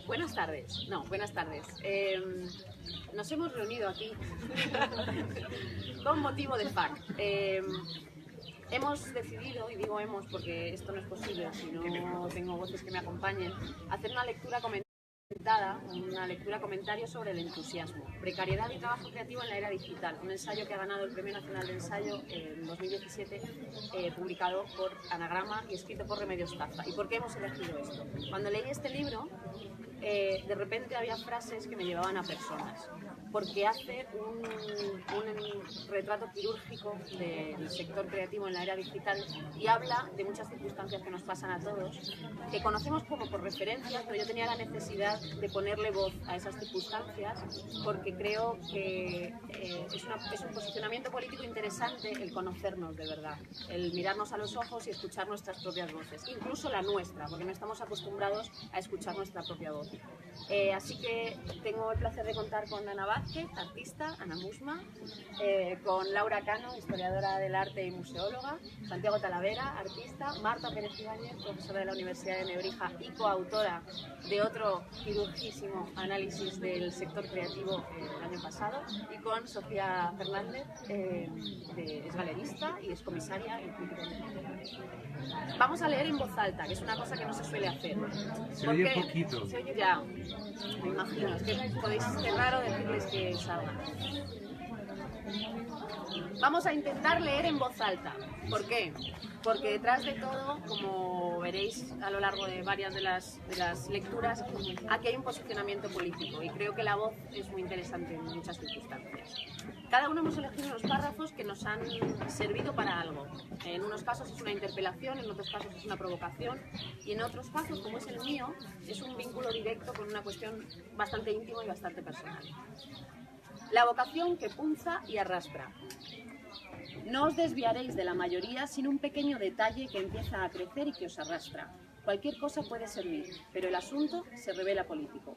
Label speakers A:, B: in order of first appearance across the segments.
A: Buenas tardes. No, buenas tardes. Nos hemos reunido aquí con motivo de FAC. Hemos decidido, y digo hemos porque esto no es posible si no tengo voces que me acompañen, hacer una lectura comentario sobre el entusiasmo, precariedad y trabajo creativo en la era digital, un ensayo que ha ganado el Premio Nacional de Ensayo en 2017, publicado por Anagrama y escrito por Remedios Taza. ¿Y por qué hemos elegido esto? Cuando leí este libro, de repente había frases que me llevaban a personas, porque hace un retrato quirúrgico del sector creativo en la era digital y habla de muchas circunstancias que nos pasan a todos, que conocemos como por referencias, pero yo tenía la necesidad de ponerle voz a esas circunstancias porque creo que es un posicionamiento político interesante el conocernos de verdad, el mirarnos a los ojos y escuchar nuestras propias voces, incluso la nuestra, porque no estamos acostumbrados a escuchar nuestra propia voz. Así que tengo el placer de contar con Ana Vázquez, artista, Ana Musma, con Laura Cano, historiadora del arte y museóloga, Santiago Talavera, artista, Marta Pérez Ibáñez, profesora de la Universidad de Nebrija y coautora de otro quirúrgico análisis del sector creativo el año pasado, y con Sofía Fernández, es galerista y es comisaria y crítica independiente. Vamos a leer en voz alta, que es una cosa que no se suele hacer.
B: Se oye poquito.
A: Se oye ya, me imagino, es que podéis, es raro decirles que salgan. Vamos a intentar leer en voz alta. ¿Por qué? Porque detrás de todo, como veréis a lo largo de varias de las lecturas, aquí hay un posicionamiento político y creo que la voz es muy interesante en muchas circunstancias. Cada uno hemos elegido unos párrafos que nos han servido para algo. En unos casos es una interpelación, en otros casos es una provocación y en otros casos, como es el mío, es un vínculo directo con una cuestión bastante íntima y bastante personal. La vocación que punza y arrastra. No os desviaréis de la mayoría sin un pequeño detalle que empieza a crecer y que os arrastra. Cualquier cosa puede servir, pero el asunto se revela político.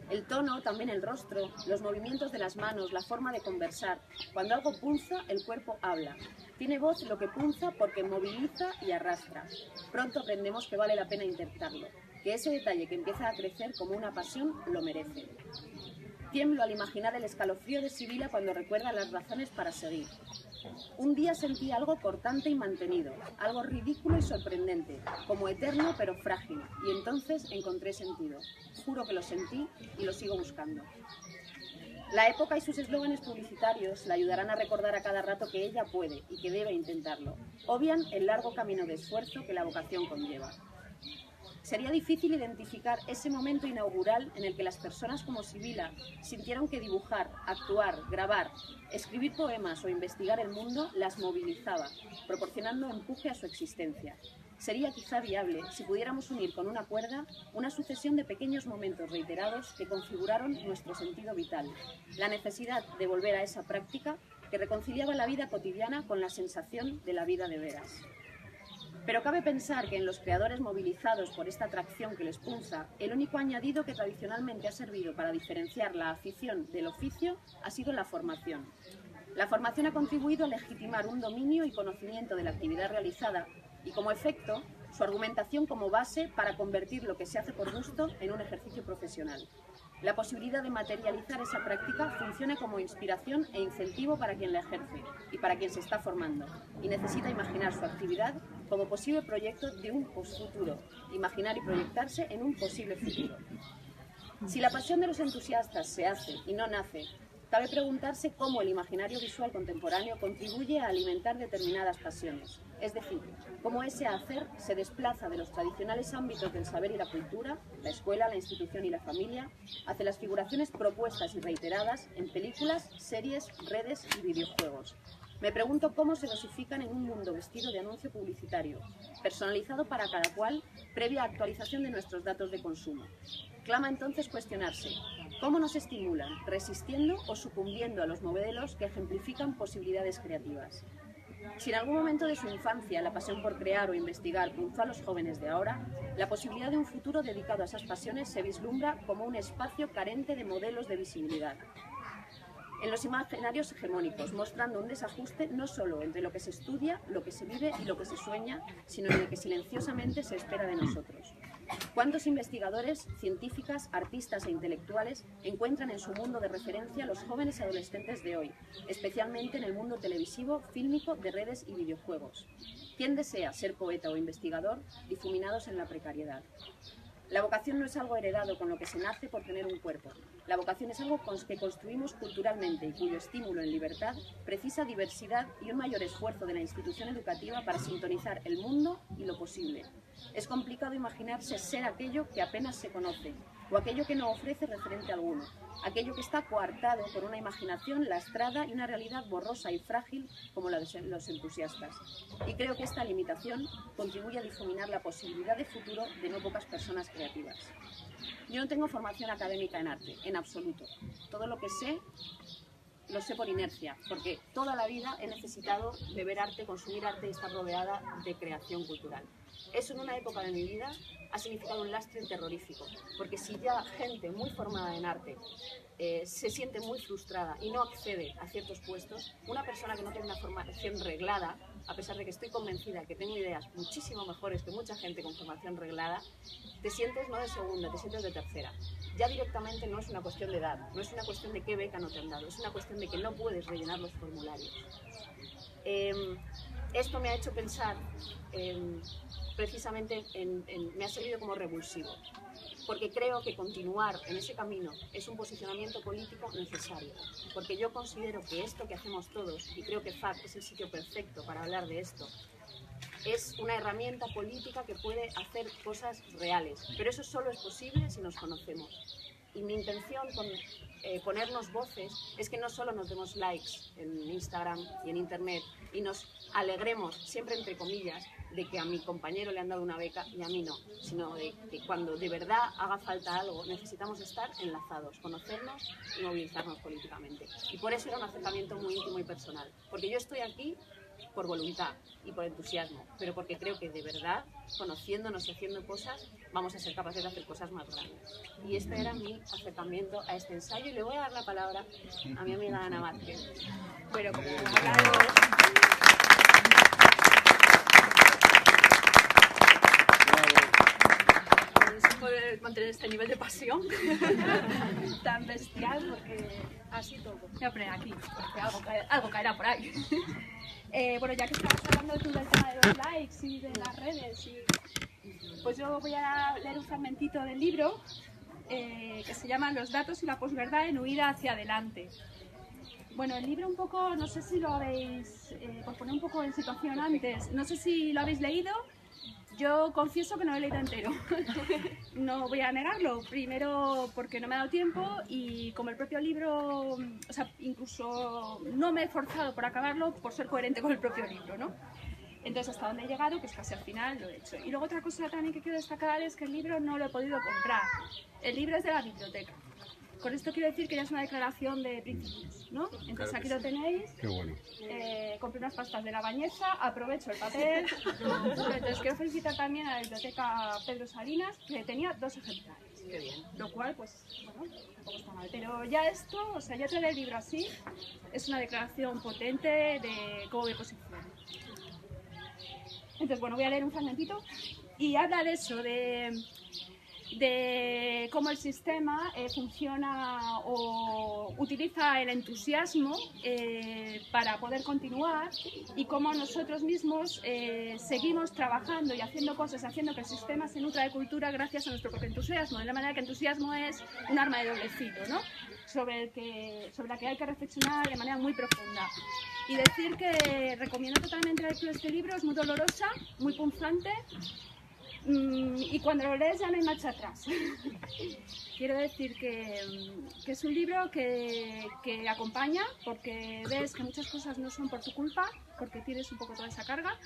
A: El tono, también el rostro, los movimientos de las manos, la forma de conversar. Cuando algo punza, el cuerpo habla. Tiene voz lo que punza porque moviliza y arrastra. Pronto aprendemos que vale la pena intentarlo, que ese detalle que empieza a crecer como una pasión lo merece. Tiemblo al imaginar el escalofrío de Sibila cuando recuerda las razones para seguir. Un día sentí algo cortante y mantenido, algo ridículo y sorprendente, como eterno pero frágil, y entonces encontré sentido. Juro que lo sentí y lo sigo buscando. La época y sus eslóganes publicitarios la ayudarán a recordar a cada rato que ella puede y que debe intentarlo. Obvian el largo camino de esfuerzo que la vocación conlleva. Sería difícil identificar ese momento inaugural en el que las personas como Sibila sintieron que dibujar, actuar, grabar, escribir poemas o investigar el mundo las movilizaba, proporcionando empuje a su existencia. Sería quizá viable si pudiéramos unir con una cuerda una sucesión de pequeños momentos reiterados que configuraron nuestro sentido vital, la necesidad de volver a esa práctica que reconciliaba la vida cotidiana con la sensación de la vida de veras. Pero cabe pensar que en los creadores movilizados por esta atracción que les punza, el único añadido que tradicionalmente ha servido para diferenciar la afición del oficio ha sido la formación. La formación ha contribuido a legitimar un dominio y conocimiento de la actividad realizada y, como efecto, su argumentación como base para convertir lo que se hace por gusto en un ejercicio profesional. La posibilidad de materializar esa práctica funciona como inspiración e incentivo para quien la ejerce y para quien se está formando, y necesita imaginar su actividad como posible proyecto de un posfuturo, imaginar y proyectarse en un posible futuro. Si la pasión de los entusiastas se hace y no nace, cabe preguntarse cómo el imaginario visual contemporáneo contribuye a alimentar determinadas pasiones, es decir, cómo ese hacer se desplaza de los tradicionales ámbitos del saber y la cultura, la escuela, la institución y la familia, hacia las figuraciones propuestas y reiteradas en películas, series, redes y videojuegos. Me pregunto cómo se dosifican en un mundo vestido de anuncio publicitario, personalizado para cada cual, previa actualización de nuestros datos de consumo. Clama entonces cuestionarse, ¿cómo nos estimulan, resistiendo o sucumbiendo a los modelos que ejemplifican posibilidades creativas? Si en algún momento de su infancia la pasión por crear o investigar punzó a los jóvenes de ahora, la posibilidad de un futuro dedicado a esas pasiones se vislumbra como un espacio carente de modelos de visibilidad. En los imaginarios hegemónicos, mostrando un desajuste no solo entre lo que se estudia, lo que se vive y lo que se sueña, sino en el que silenciosamente se espera de nosotros.
C: ¿Cuántos investigadores, científicas, artistas e intelectuales encuentran en su mundo de referencia los jóvenes y adolescentes de hoy, especialmente en el mundo televisivo, fílmico, de redes y videojuegos? ¿Quién desea ser poeta o investigador difuminados en la precariedad? La vocación no es algo heredado con lo que se nace por tener un cuerpo. La vocación es algo que construimos culturalmente y cuyo estímulo en libertad precisa diversidad y un mayor esfuerzo de la institución educativa para sintonizar el mundo y lo posible. Es complicado imaginarse ser aquello que apenas se conoce, o aquello que no ofrece referente alguno, aquello que está coartado por una imaginación lastrada y una realidad borrosa y frágil como la de los entusiastas. Y creo que esta limitación contribuye a difuminar la posibilidad de futuro de no pocas personas creativas. Yo no tengo formación académica en arte, en absoluto. Todo lo que sé, lo sé por inercia, porque toda la vida he necesitado de ver arte, consumir arte y estar rodeada de creación cultural. Eso en una época de mi vida ha significado un lastre terrorífico, porque si ya gente muy formada en arte se siente muy frustrada y no accede a ciertos puestos, una persona que no tiene una formación reglada, a pesar de que estoy convencida que tengo ideas muchísimo mejores que mucha gente con formación reglada, te sientes no de segunda, te sientes de tercera. Ya directamente no es una cuestión de edad, no es una cuestión de qué beca no te han dado, es una cuestión de que no puedes rellenar los formularios. Esto me ha hecho pensar precisamente me ha servido como revulsivo, porque creo que continuar en ese camino es un posicionamiento político necesario, porque yo considero que esto que hacemos todos, y creo que FAC es el sitio perfecto para hablar de esto, es una herramienta política que puede hacer cosas reales, pero eso solo es posible si nos conocemos. Y mi intención con ponernos voces es que no solo nos demos likes en Instagram y en Internet y nos alegremos, siempre entre comillas, de que a mi compañero le han dado una beca y a mí no, sino de que cuando de verdad haga falta algo necesitamos estar enlazados, conocernos y movilizarnos políticamente. Y por eso era un acercamiento muy íntimo y personal, porque yo estoy aquí por voluntad y por entusiasmo, pero porque creo que de verdad, conociéndonos y haciendo cosas, vamos a ser capaces de hacer cosas más grandes. Y este era mi acercamiento a este ensayo, y le voy a dar la palabra a mi amiga Ana Vázquez. Pero como
D: poder mantener este nivel de pasión tan bestial, porque así todo. Voy a poner aquí, porque algo caerá por ahí. Bueno, ya que estabas hablando tú del tema de los likes y de las redes, pues yo voy a leer un fragmentito del libro que se llama Los datos y la posverdad en huida hacia adelante. Bueno, el libro un poco, no sé si lo habéis, por poner un poco en situación antes, no sé si lo habéis leído. Yo confieso que no lo he leído entero, no voy a negarlo, primero porque no me ha dado tiempo y como el propio libro, o sea, incluso no me he esforzado por acabarlo por ser coherente con el propio libro, ¿no? Entonces hasta donde he llegado, pues casi al final lo he hecho. Y luego otra cosa también que quiero destacar es que el libro no lo he podido comprar, el libro es de la biblioteca. Con esto quiero decir que ya es una declaración de principios, ¿no? Entonces claro, aquí lo tenéis. Qué bueno. Compré unas pastas de la Bañeza, aprovecho el papel. Entonces quiero felicitar también a la biblioteca Pedro Salinas, que tenía 2 ejemplares. Qué bien. Lo cual, pues, bueno, tampoco está mal. Pero ya esto, o sea, ya traer el libro así, es una declaración potente de cómo me posiciono. Entonces, bueno, voy a leer un fragmentito y habla de eso, de cómo el sistema funciona o utiliza el entusiasmo para poder continuar y cómo nosotros mismos seguimos trabajando y haciendo cosas, haciendo que el sistema se nutra de cultura gracias a nuestro propio entusiasmo, de la manera que el entusiasmo es un arma de doble filo, ¿no? sobre la que hay que reflexionar de manera muy profunda. Y decir que recomiendo totalmente la lectura de este libro, es muy dolorosa, muy punzante, y cuando lo lees ya no hay marcha atrás. Quiero decir que es un libro que acompaña, porque ves que muchas cosas no son por tu culpa, porque tienes un poco toda esa carga,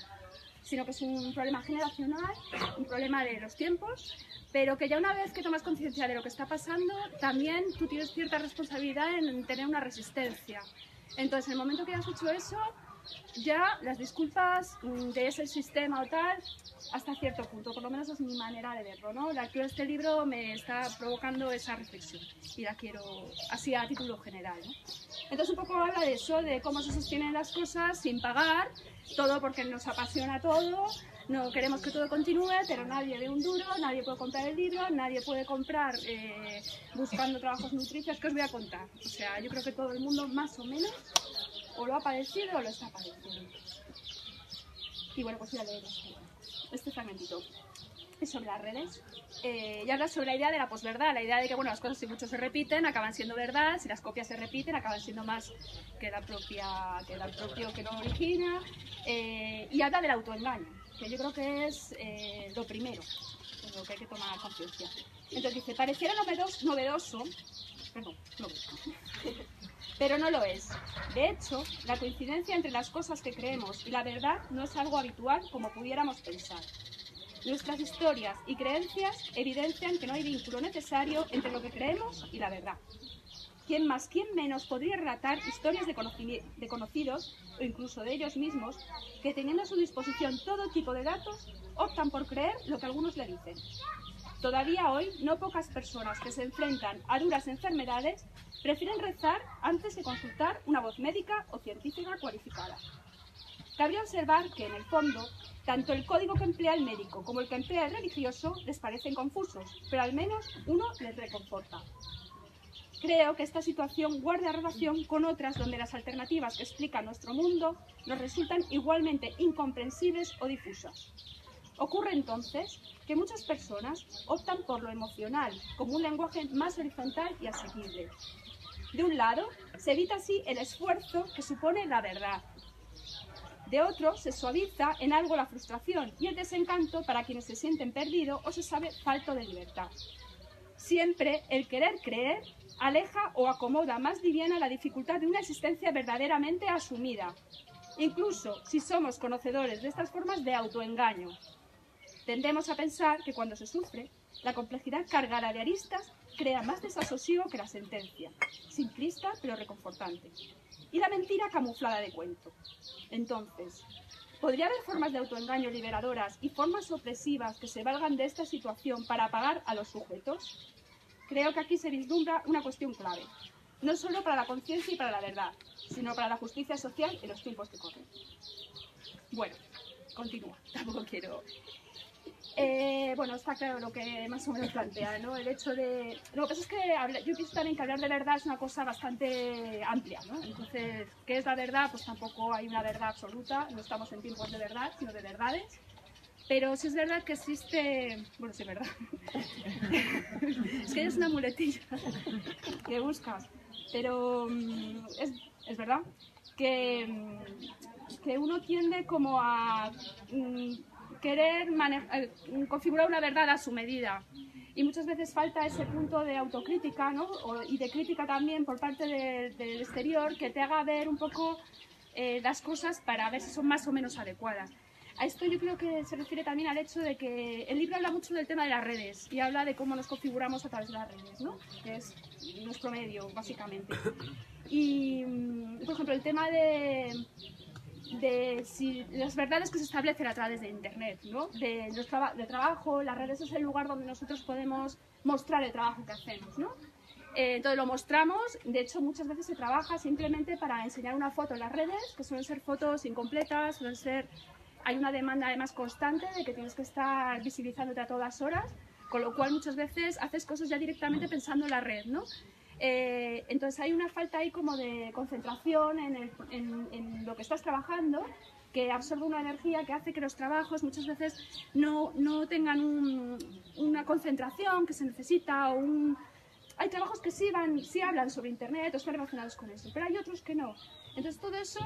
D: sino que es un problema generacional, un problema de los tiempos, pero que ya una vez que tomas conciencia de lo que está pasando, también tú tienes cierta responsabilidad en tener una resistencia. Entonces, en el momento que has hecho eso, ya las disculpas de ese sistema o tal, hasta cierto punto, por lo menos es mi manera de verlo, ¿no? La lectura de este libro me está provocando esa reflexión y la quiero así a título general, ¿no? Entonces un poco habla de eso, de cómo se sostienen las cosas sin pagar, todo porque nos apasiona todo, no queremos que todo continúe, pero nadie ve un duro, nadie puede comprar el libro, nadie puede comprar buscando trabajos nutricios. ¿Qué os voy a contar? O sea, yo creo que todo el mundo más o menos o lo ha padecido o lo está padeciendo. Y bueno, pues voy a leer este fragmentito. Es sobre las redes. Y habla sobre la idea de la posverdad, la idea de que bueno, las cosas si mucho se repiten acaban siendo verdad, si las copias se repiten acaban siendo más que el propio que lo origina, y habla del autoengaño, que yo creo que es lo primero en lo que hay que tomar conciencia. Entonces dice, pareciera novedoso, perdón, pero no lo es. De hecho, la coincidencia entre las cosas que creemos y la verdad no es algo habitual como pudiéramos pensar. Nuestras historias y creencias evidencian que no hay vínculo necesario entre lo que creemos y la verdad. ¿Quién más, quién menos podría relatar historias de conocidos o incluso de ellos mismos que teniendo a su disposición todo tipo de datos optan por creer lo que algunos le dicen? Todavía hoy, no pocas personas que se enfrentan a duras enfermedades prefieren rezar antes de consultar una voz médica o científica cualificada. Cabría observar que, en el fondo, tanto el código que emplea el médico como el que emplea el religioso les parecen confusos, pero al menos uno les reconforta. Creo que esta situación guarda relación con otras donde las alternativas que explican nuestro mundo nos resultan igualmente incomprensibles o difusas. Ocurre entonces que muchas personas optan por lo emocional como un lenguaje más horizontal y asequible. De un lado, se evita así el esfuerzo que supone la verdad. De otro, se suaviza en algo la frustración y el desencanto para quienes se sienten perdidos o se sabe falto de libertad. Siempre el querer creer aleja o acomoda más liviana la dificultad de una existencia verdaderamente asumida, incluso si somos conocedores de estas formas de autoengaño. Tendemos a pensar que cuando se sufre, la complejidad cargada de aristas crea más desasosiego que la sentencia, simplista pero reconfortante, y la mentira camuflada de cuento. Entonces, ¿podría haber formas de autoengaño liberadoras y formas opresivas que se valgan de esta situación para apagar a los sujetos? Creo que aquí se vislumbra una cuestión clave, no solo para la conciencia y para la verdad, sino para la justicia social en los tiempos que corren. Bueno, continúa, tampoco quiero... bueno, está claro lo que más o menos plantea, ¿no? El hecho de... Lo que pasa es que yo pienso también que hablar de verdad es una cosa bastante amplia, ¿no? Entonces, ¿qué es la verdad? Pues tampoco hay una verdad absoluta, no estamos en tiempos de verdad, sino de verdades. Pero sí es verdad que existe... Bueno, sí es verdad. Es que es una muletilla que buscas. Pero es verdad que uno tiende como a... querer configurar una verdad a su medida y muchas veces falta ese punto de autocrítica, ¿no? Y de crítica también por parte del exterior que te haga ver un poco las cosas para ver si son más o menos adecuadas. A esto yo creo que se refiere también al hecho de que el libro habla mucho del tema de las redes y habla de cómo nos configuramos a través de las redes, ¿no? Que es nuestro medio, básicamente. Y, por ejemplo, el tema de si las verdades que se establecen a través de Internet, ¿no? de trabajo, las redes es el lugar donde nosotros podemos mostrar el trabajo que hacemos, ¿no? Entonces lo mostramos, de hecho muchas veces se trabaja simplemente para enseñar una foto en las redes, que suelen ser fotos incompletas, hay una demanda además constante de que tienes que estar visibilizándote a todas horas, con lo cual muchas veces haces cosas ya directamente pensando en la red, ¿no? Entonces hay una falta ahí como de concentración en lo que estás trabajando, que absorbe una energía que hace que los trabajos muchas veces no tengan una concentración que se necesita. Hay trabajos que sí hablan sobre Internet o están relacionados con eso, pero hay otros que no. Entonces todo eso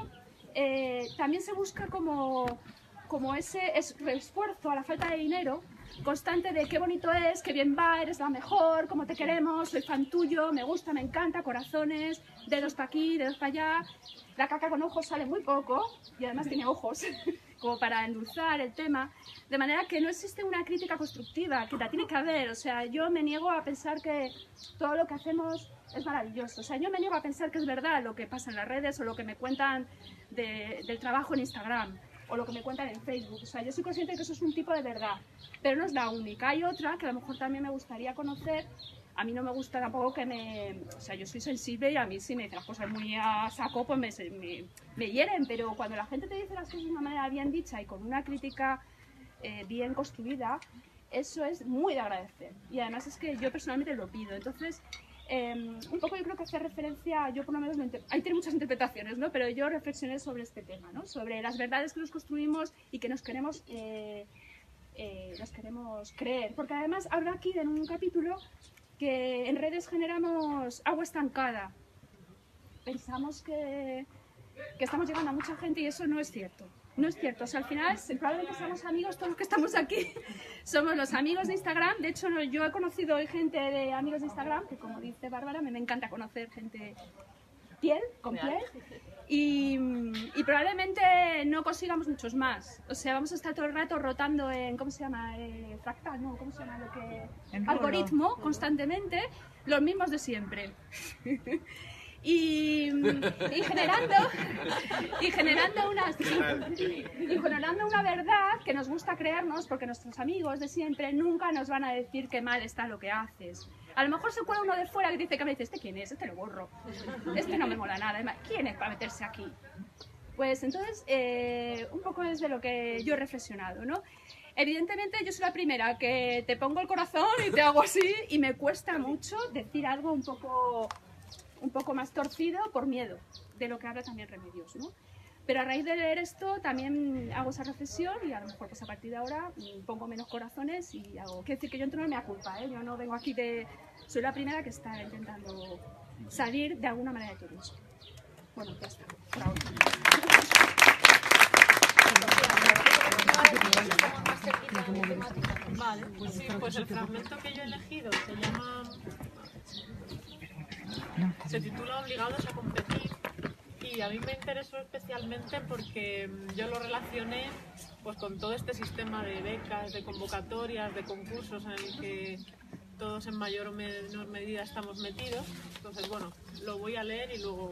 D: también se busca como ese esfuerzo a la falta de dinero constante de qué bonito es, qué bien va, eres la mejor, cómo te queremos, soy fan tuyo, me gusta, me encanta, corazones, dedos para aquí, dedos para allá. La caca con ojos sale muy poco y además tiene ojos, como para endulzar el tema, de manera que no existe una crítica constructiva, que la tiene que haber. O sea, yo me niego a pensar que todo lo que hacemos es maravilloso. O sea, yo me niego a pensar que es verdad lo que pasa en las redes o lo que me cuentan del trabajo en Instagram o lo que me cuentan en Facebook. O sea, yo soy consciente de que eso es un tipo de verdad, pero no es la única. Hay otra que a lo mejor también me gustaría conocer. A mí no me gusta tampoco que o sea, yo soy sensible y a mí si me dicen las cosas muy a saco, pues me hieren, pero cuando la gente te dice las cosas de una manera bien dicha y con una crítica bien construida, eso es muy de agradecer. Y además es que yo personalmente lo pido. Entonces, un poco yo creo que hace referencia, yo por lo menos, ahí tiene muchas interpretaciones, ¿no? Pero yo reflexioné sobre este tema, ¿no? Sobre las verdades que nos construimos y que nos queremos creer. Porque además habla aquí en un capítulo que en redes generamos agua estancada. Pensamos que estamos llegando a mucha gente y eso no es cierto. No es cierto. O sea, al final probablemente seamos amigos todos los que estamos aquí. Somos los amigos de Instagram. De hecho, yo he conocido gente de amigos de Instagram, que como dice Bárbara, me encanta conocer gente con piel. Y probablemente no consigamos muchos más. O sea, vamos a estar todo el rato rotando en, ¿cómo se llama? Fractal, ¿no? ¿Cómo se llama lo que...? Algoritmo, constantemente, los mismos de siempre. y generando una verdad que nos gusta creernos, porque nuestros amigos de siempre nunca nos van a decir que mal está lo que haces. A lo mejor se cuela uno de fuera que dice que me dice, ¿este quién es? Este lo borro. Este no me mola nada. ¿Quién es para meterse aquí? Pues entonces, un poco es de lo que yo he reflexionado, ¿no? Evidentemente yo soy la primera que te pongo el corazón y te hago así y me cuesta mucho decir algo un poco más torcido por miedo, de lo que habla también Remedios, ¿no? Pero a raíz de leer esto también hago esa reflexión y a lo mejor pues a partir de ahora pongo menos corazones y hago... Quiero decir que yo entro en mi culpa, ¿eh? Yo no vengo aquí de... Soy la primera que está intentando salir de alguna manera de todo eso. Bueno, ya está. Por ahora.
E: Vale, pues sí, pues el fragmento que yo he elegido se titula Obligados a competir y a mí me interesó especialmente porque yo lo relacioné pues con todo este sistema de becas, de convocatorias, de concursos en el que todos en mayor o menor medida estamos metidos. Entonces, bueno, lo voy a leer y luego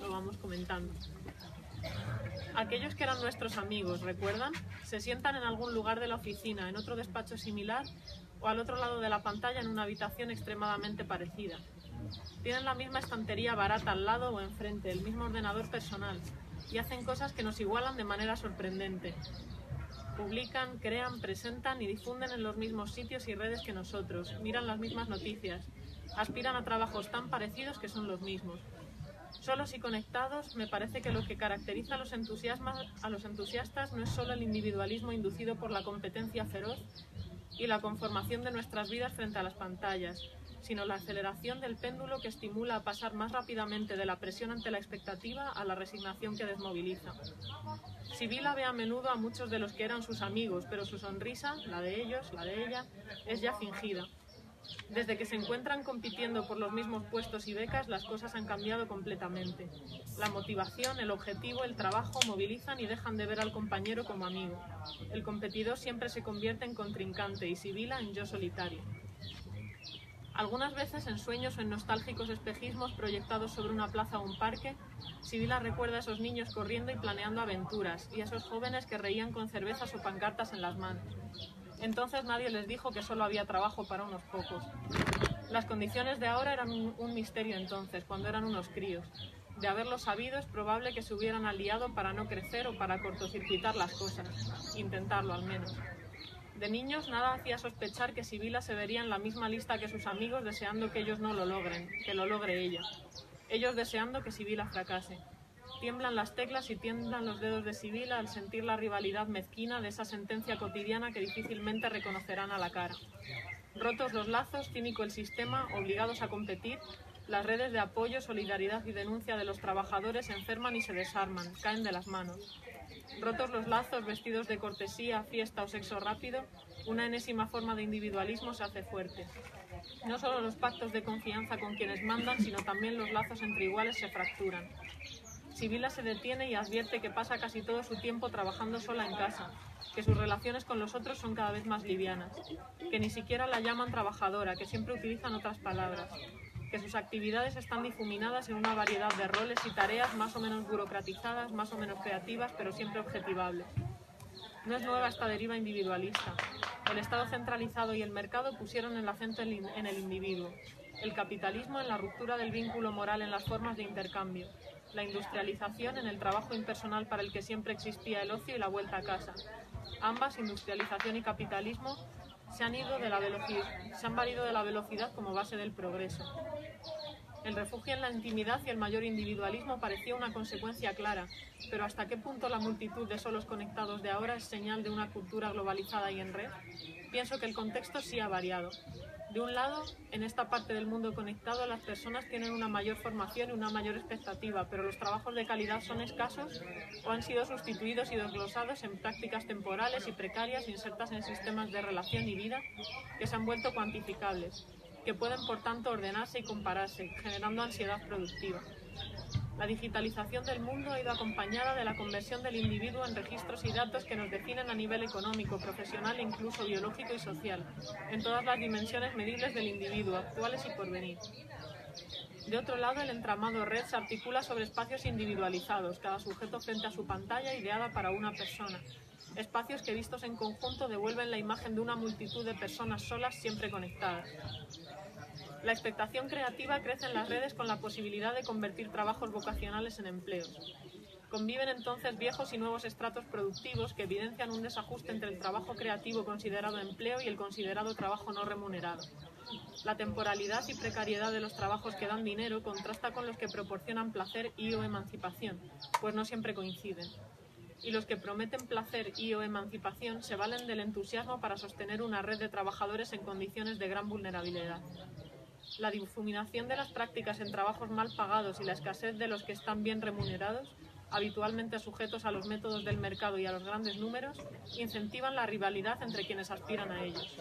E: lo vamos comentando. Aquellos que eran nuestros amigos, ¿recuerdan? Se sientan en algún lugar de la oficina, en otro despacho similar o al otro lado de la pantalla en una habitación extremadamente parecida. Tienen la misma estantería barata al lado o enfrente, el mismo ordenador personal y hacen cosas que nos igualan de manera sorprendente. Publican, crean, presentan y difunden en los mismos sitios y redes que nosotros, miran las mismas noticias, aspiran a trabajos tan parecidos que son los mismos. Solos y conectados, me parece que lo que caracteriza a los entusiastas no es solo el individualismo inducido por la competencia feroz y la conformación de nuestras vidas frente a las pantallas, sino la aceleración del péndulo que estimula a pasar más rápidamente de la presión ante la expectativa a la resignación que desmoviliza. Sibila ve a menudo a muchos de los que eran sus amigos, pero su sonrisa, la de ellos, la de ella, es ya fingida. Desde que se encuentran compitiendo por los mismos puestos y becas, las cosas han cambiado completamente. La motivación, el objetivo, el trabajo movilizan y dejan de ver al compañero como amigo. El competidor siempre se convierte en contrincante y Sibila en yo solitario. Algunas veces, en sueños o en nostálgicos espejismos proyectados sobre una plaza o un parque, Sibila recuerda a esos niños corriendo y planeando aventuras, y a esos jóvenes que reían con cervezas o pancartas en las manos. Entonces nadie les dijo que solo había trabajo para unos pocos. Las condiciones de ahora eran un misterio entonces, cuando eran unos críos. De haberlo sabido, es probable que se hubieran aliado para no crecer o para cortocircuitar las cosas. Intentarlo, al menos. De niños, nada hacía sospechar que Sibila se vería en la misma lista que sus amigos, deseando que ellos no lo logren, que lo logre ella. Ellos deseando que Sibila fracase. Tiemblan las teclas y tiemblan los dedos de Sibila al sentir la rivalidad mezquina de esa sentencia cotidiana que difícilmente reconocerán a la cara. Rotos los lazos, cínico el sistema, obligados a competir, las redes de apoyo, solidaridad y denuncia de los trabajadores se enferman y se desarman, caen de las manos. Rotos los lazos, vestidos de cortesía, fiesta o sexo rápido, una enésima forma de individualismo se hace fuerte. No solo los pactos de confianza con quienes mandan, sino también los lazos entre iguales se fracturan. Sibila se detiene y advierte que pasa casi todo su tiempo trabajando sola en casa, que sus relaciones con los otros son cada vez más livianas, que ni siquiera la llaman trabajadora, que siempre utilizan otras palabras, que sus actividades están difuminadas en una variedad de roles y tareas más o menos burocratizadas, más o menos creativas, pero siempre objetivables. No es nueva esta deriva individualista. El Estado centralizado y el mercado pusieron el acento en el individuo, el capitalismo en la ruptura del vínculo moral en las formas de intercambio, la industrialización en el trabajo impersonal para el que siempre existía el ocio y la vuelta a casa. Ambas, industrialización y capitalismo, se han valido de la velocidad como base del progreso. El refugio en la intimidad y el mayor individualismo parecía una consecuencia clara, pero ¿hasta qué punto la multitud de solos conectados de ahora es señal de una cultura globalizada y en red? Pienso que el contexto sí ha variado. De un lado, en esta parte del mundo conectado, las personas tienen una mayor formación y una mayor expectativa, pero los trabajos de calidad son escasos o han sido sustituidos y desglosados en prácticas temporales y precarias insertas en sistemas de relación y vida que se han vuelto cuantificables, que pueden por tanto ordenarse y compararse, generando ansiedad productiva. La digitalización del mundo ha ido acompañada de la conversión del individuo en registros y datos que nos definen a nivel económico, profesional e incluso biológico y social, en todas las dimensiones medibles del individuo, actuales y porvenir. De otro lado, el entramado red se articula sobre espacios individualizados, cada sujeto frente a su pantalla ideada para una persona. Espacios que vistos en conjunto devuelven la imagen de una multitud de personas solas siempre conectadas. La expectación creativa crece en las redes con la posibilidad de convertir trabajos vocacionales en empleos. Conviven entonces viejos y nuevos estratos productivos que evidencian un desajuste entre el trabajo creativo considerado empleo y el considerado trabajo no remunerado. La temporalidad y precariedad de los trabajos que dan dinero contrasta con los que proporcionan placer y o emancipación, pues no siempre coinciden. Y los que prometen placer y o emancipación se valen del entusiasmo para sostener una red de trabajadores en condiciones de gran vulnerabilidad. La difuminación de las prácticas en trabajos mal pagados y la escasez de los que están bien remunerados, habitualmente sujetos a los métodos del mercado y a los grandes números, incentivan la rivalidad entre quienes aspiran a ellos.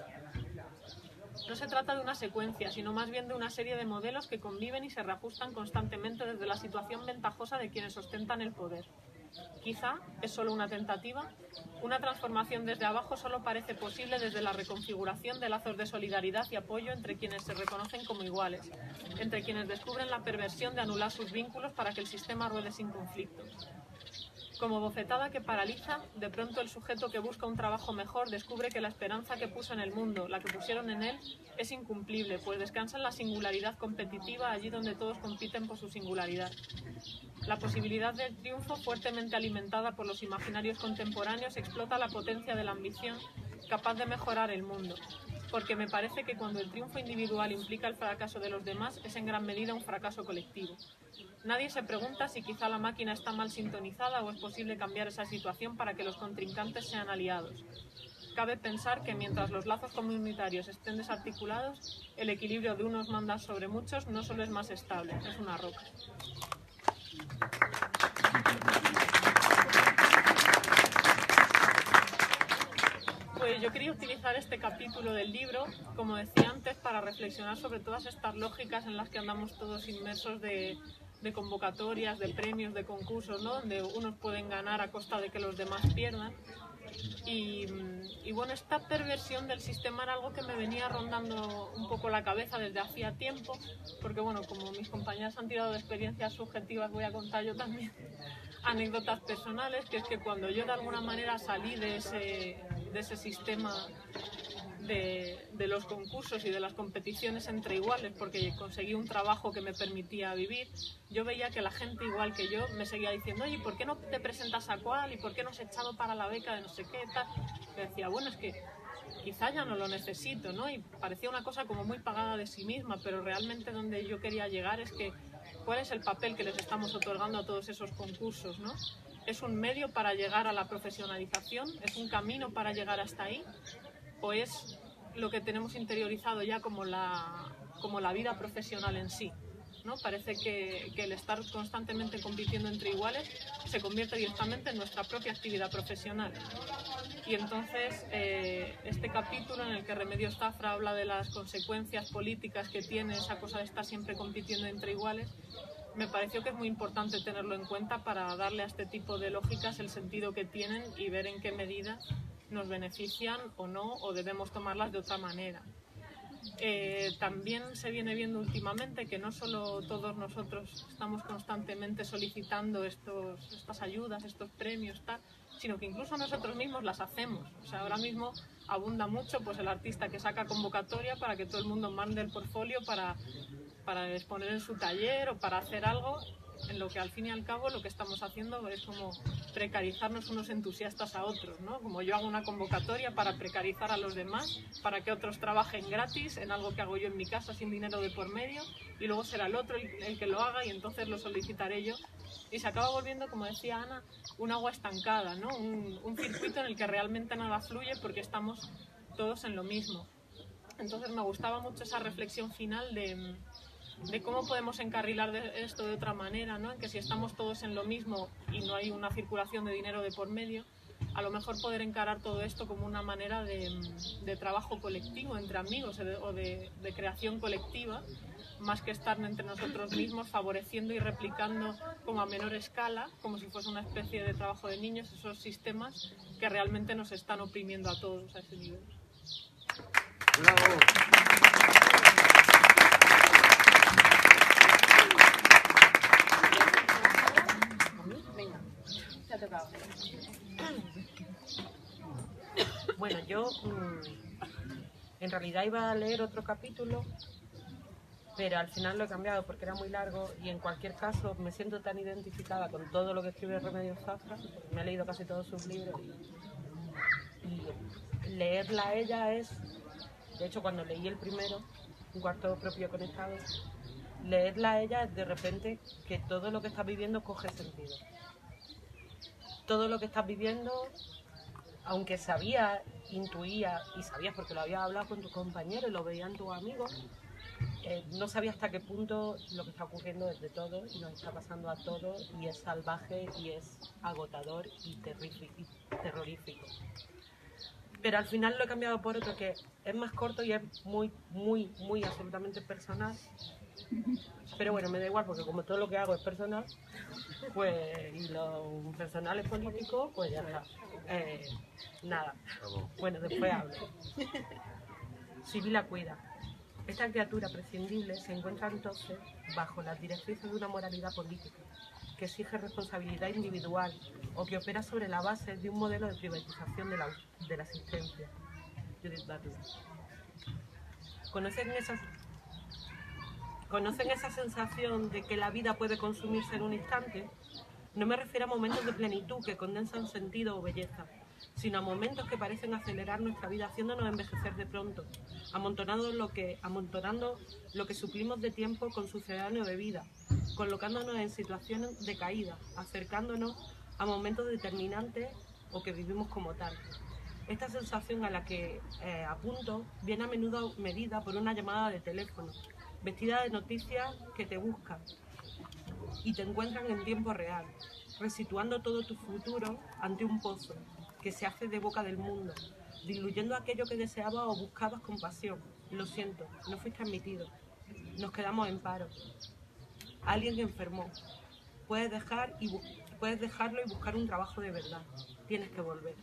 E: No se trata de una secuencia, sino más bien de una serie de modelos que conviven y se reajustan constantemente desde la situación ventajosa de quienes ostentan el poder. Quizá es solo una tentativa. Una transformación desde abajo solo parece posible desde la reconfiguración de lazos de solidaridad y apoyo entre quienes se reconocen como iguales, entre quienes descubren la perversión de anular sus vínculos para que el sistema ruede sin conflictos. Como bofetada que paraliza, de pronto el sujeto que busca un trabajo mejor descubre que la esperanza que puso en el mundo, la que pusieron en él, es incumplible, pues descansa en la singularidad competitiva allí donde todos compiten por su singularidad. La posibilidad del triunfo, fuertemente alimentada por los imaginarios contemporáneos, explota la potencia de la ambición capaz de mejorar el mundo, porque me parece que cuando el triunfo individual implica el fracaso de los demás, es en gran medida un fracaso colectivo. Nadie se pregunta si quizá la máquina está mal sintonizada o es posible cambiar esa situación para que los contrincantes sean aliados. Cabe pensar que mientras los lazos comunitarios estén desarticulados, el equilibrio de unos manda sobre muchos no solo es más estable, es una roca. Pues yo quería utilizar este capítulo del libro, como decía antes, para reflexionar sobre todas estas lógicas en las que andamos todos inmersos de convocatorias, de premios, de concursos, ¿no? Donde unos pueden ganar a costa de que los demás pierdan. Y bueno, esta perversión del sistema era algo que me venía rondando un poco la cabeza desde hacía tiempo, porque bueno, como mis compañeras han tirado de experiencias subjetivas, voy a contar yo también anécdotas personales, que es que cuando yo de alguna manera salí de ese sistema de los concursos y de las competiciones entre iguales, porque conseguí un trabajo que me permitía vivir, yo veía que la gente igual que yo me seguía diciendo, oye, ¿por qué no te presentas a cuál? ¿Y por qué no has echado para la beca de no sé qué? Tal. Y decía, bueno, es que quizá ya no lo necesito, ¿no? Y parecía una cosa como muy pagada de sí misma, pero realmente donde yo quería llegar es que ¿cuál es el papel que les estamos otorgando a todos esos concursos, ¿no? ¿Es un medio para llegar a la profesionalización? ¿Es un camino para llegar hasta ahí? ¿O es lo que tenemos interiorizado ya como la vida profesional en sí, ¿no? Parece que el estar constantemente compitiendo entre iguales se convierte directamente en nuestra propia actividad profesional. Y entonces este capítulo en el que Remedios Zafra habla de las consecuencias políticas que tiene esa cosa de estar siempre compitiendo entre iguales, me pareció que es muy importante tenerlo en cuenta para darle a este tipo de lógicas el sentido que tienen y ver en qué medida nos benefician o no, o debemos tomarlas de otra manera. También se viene viendo últimamente que no solo todos nosotros estamos constantemente solicitando estas ayudas, estos premios, tal, sino que incluso nosotros mismos las hacemos. O sea, ahora mismo abunda mucho pues, el artista que saca convocatoria para que todo el mundo mande el portfolio para exponer en su taller o para hacer algo, en lo que al fin y al cabo lo que estamos haciendo es como precarizarnos unos entusiastas a otros, ¿no? Como yo hago una convocatoria para precarizar a los demás, para que otros trabajen gratis en algo que hago yo en mi casa sin dinero de por medio, y luego será el otro el que lo haga y entonces lo solicitaré yo. Y se acaba volviendo, como decía Ana, un agua estancada, ¿no? Un circuito en el que realmente nada fluye porque estamos todos en lo mismo. Entonces me gustaba mucho esa reflexión final de cómo podemos encarrilar esto de otra manera, ¿no? En que si estamos todos en lo mismo y no hay una circulación de dinero de por medio, a lo mejor poder encarar todo esto como una manera de trabajo colectivo entre amigos o de creación colectiva, más que estar entre nosotros mismos favoreciendo y replicando como a menor escala, como si fuese una especie de trabajo de niños, esos sistemas que realmente nos están oprimiendo a todos a ese nivel.
B: ¡Bravo!
A: Venga, te ha tocado.
F: Bueno, yo en realidad iba a leer otro capítulo, pero al final lo he cambiado porque era muy largo y en cualquier caso me siento tan identificada con todo lo que escribe Remedios Zafra, me he leído casi todos sus libros y leerla a ella es, de hecho cuando leí el primero, Un cuarto propio conectado, leerla a ella es de repente que todo lo que estás viviendo coge sentido. Todo lo que estás viviendo, aunque sabías, intuías y sabías porque lo habías hablado con tus compañeros y lo veían tus amigos, no sabía hasta qué punto lo que está ocurriendo es de todo y nos está pasando a todos y es salvaje y es agotador y terrorífico. Pero al final lo he cambiado por otro que es más corto y es muy absolutamente personal. Pero bueno, me da igual porque como todo lo que hago es personal, pues y lo personal es político, pues ya está. Nada. Bueno, después hablo. Sibila cuida. Esta criatura prescindible se encuentra entonces bajo las directrices de una moralidad política que exige responsabilidad individual o que opera sobre la base de un modelo de privatización de la asistencia. Judith Butler. ¿Conocen esa sensación de que la vida puede consumirse en un instante? No me refiero a momentos de plenitud que condensan sentido o belleza, sino a momentos que parecen acelerar nuestra vida haciéndonos envejecer de pronto, amontonando lo que suplimos de tiempo con sucedáneo de vida, colocándonos en situaciones de caída, acercándonos a momentos determinantes o que vivimos como tal. Esta sensación a la que apunto viene a menudo medida por una llamada de teléfono, vestida de noticias que te buscan y te encuentran en tiempo real, resituando todo tu futuro ante un pozo que se hace de boca del mundo, diluyendo aquello que deseabas o buscabas con pasión. Lo siento, no fuiste admitido. Nos quedamos en paro. Alguien enfermó. Puedes dejarlo y buscar un trabajo de verdad. Tienes que volver.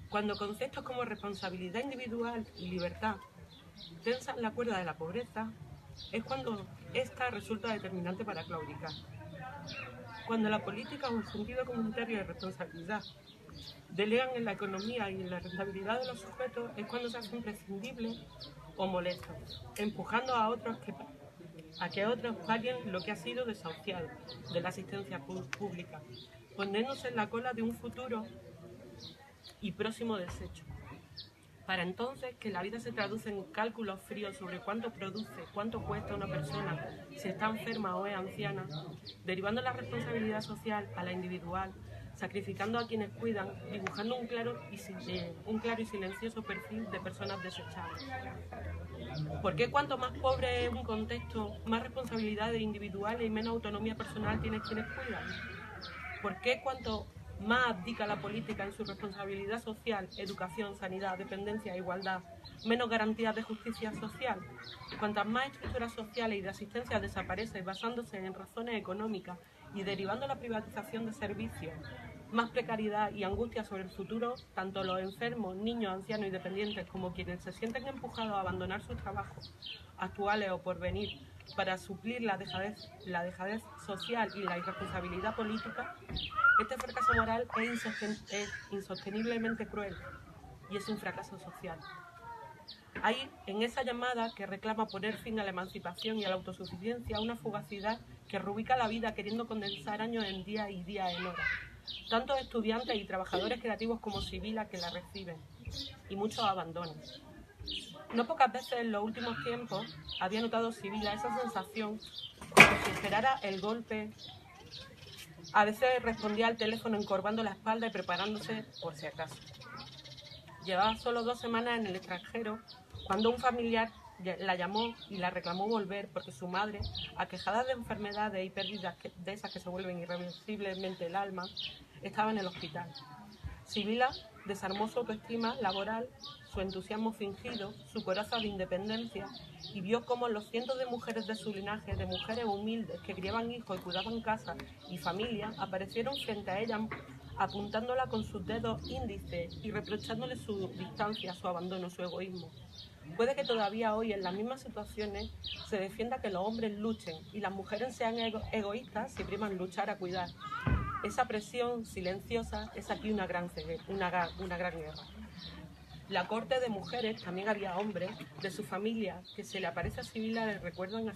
F: Cuando conceptos como responsabilidad individual y libertad tensan la cuerda de la pobreza, es cuando esta resulta determinante para claudicar. Cuando la política o el sentido comunitario de responsabilidad delegan en la economía y en la rentabilidad de los sujetos, es cuando se hace imprescindible o molesto, empujando a que otros paguen lo que ha sido desahuciado de la asistencia pública, poniéndose en la cola de un futuro y próximo desecho. Para entonces, que la vida se traduce en cálculos fríos sobre cuánto produce, cuánto cuesta una persona, si está enferma o es anciana, derivando la responsabilidad social a la individual, sacrificando a quienes cuidan, dibujando un claro y silencioso perfil de personas desechables. ¿Por qué cuanto más pobre es un contexto, más responsabilidades individuales y menos autonomía personal tienen quienes cuidan? ¿Por qué cuanto más abdica la política en su responsabilidad social, educación, sanidad, dependencia e igualdad, menos garantías de justicia social. Cuantas más estructuras sociales y de asistencia desaparecen basándose en razones económicas y derivando la privatización de servicios, más precariedad y angustia sobre el futuro, tanto los enfermos, niños, ancianos y dependientes como quienes se sienten empujados a abandonar sus trabajos actuales o por venir para suplir la dejadez social y la irresponsabilidad política, este fracaso moral es insosteniblemente cruel y es un fracaso social. Hay en esa llamada que reclama poner fin a la emancipación y a la autosuficiencia una fugacidad que reubica la vida queriendo condensar años en días y días en horas. Tantos estudiantes y trabajadores creativos como Sibila que la reciben, y muchos abandonan. No pocas veces en los últimos tiempos había notado Sibila esa sensación como si esperara el golpe. A veces respondía al teléfono encorvando la espalda y preparándose por si acaso. Llevaba solo 2 semanas en el extranjero cuando un familiar la llamó y la reclamó volver porque su madre, aquejada de enfermedades y pérdidas de esas que se vuelven irreversiblemente el alma, estaba en el hospital. Sibila desarmó su autoestima laboral, su entusiasmo fingido, su coraza de independencia y vio cómo los cientos de mujeres de su linaje, de mujeres humildes que criaban hijos y cuidaban casa y familia, aparecieron frente a ella apuntándola con sus dedos índices y reprochándole su distancia, su abandono, su egoísmo. Puede que todavía hoy en las mismas situaciones se defienda que los hombres luchen y las mujeres sean egoístas si priman luchar a cuidar. Esa presión silenciosa es aquí una gran guerra. La corte de mujeres, también había hombres de su familia que se le aparece a Sibila le recuerdan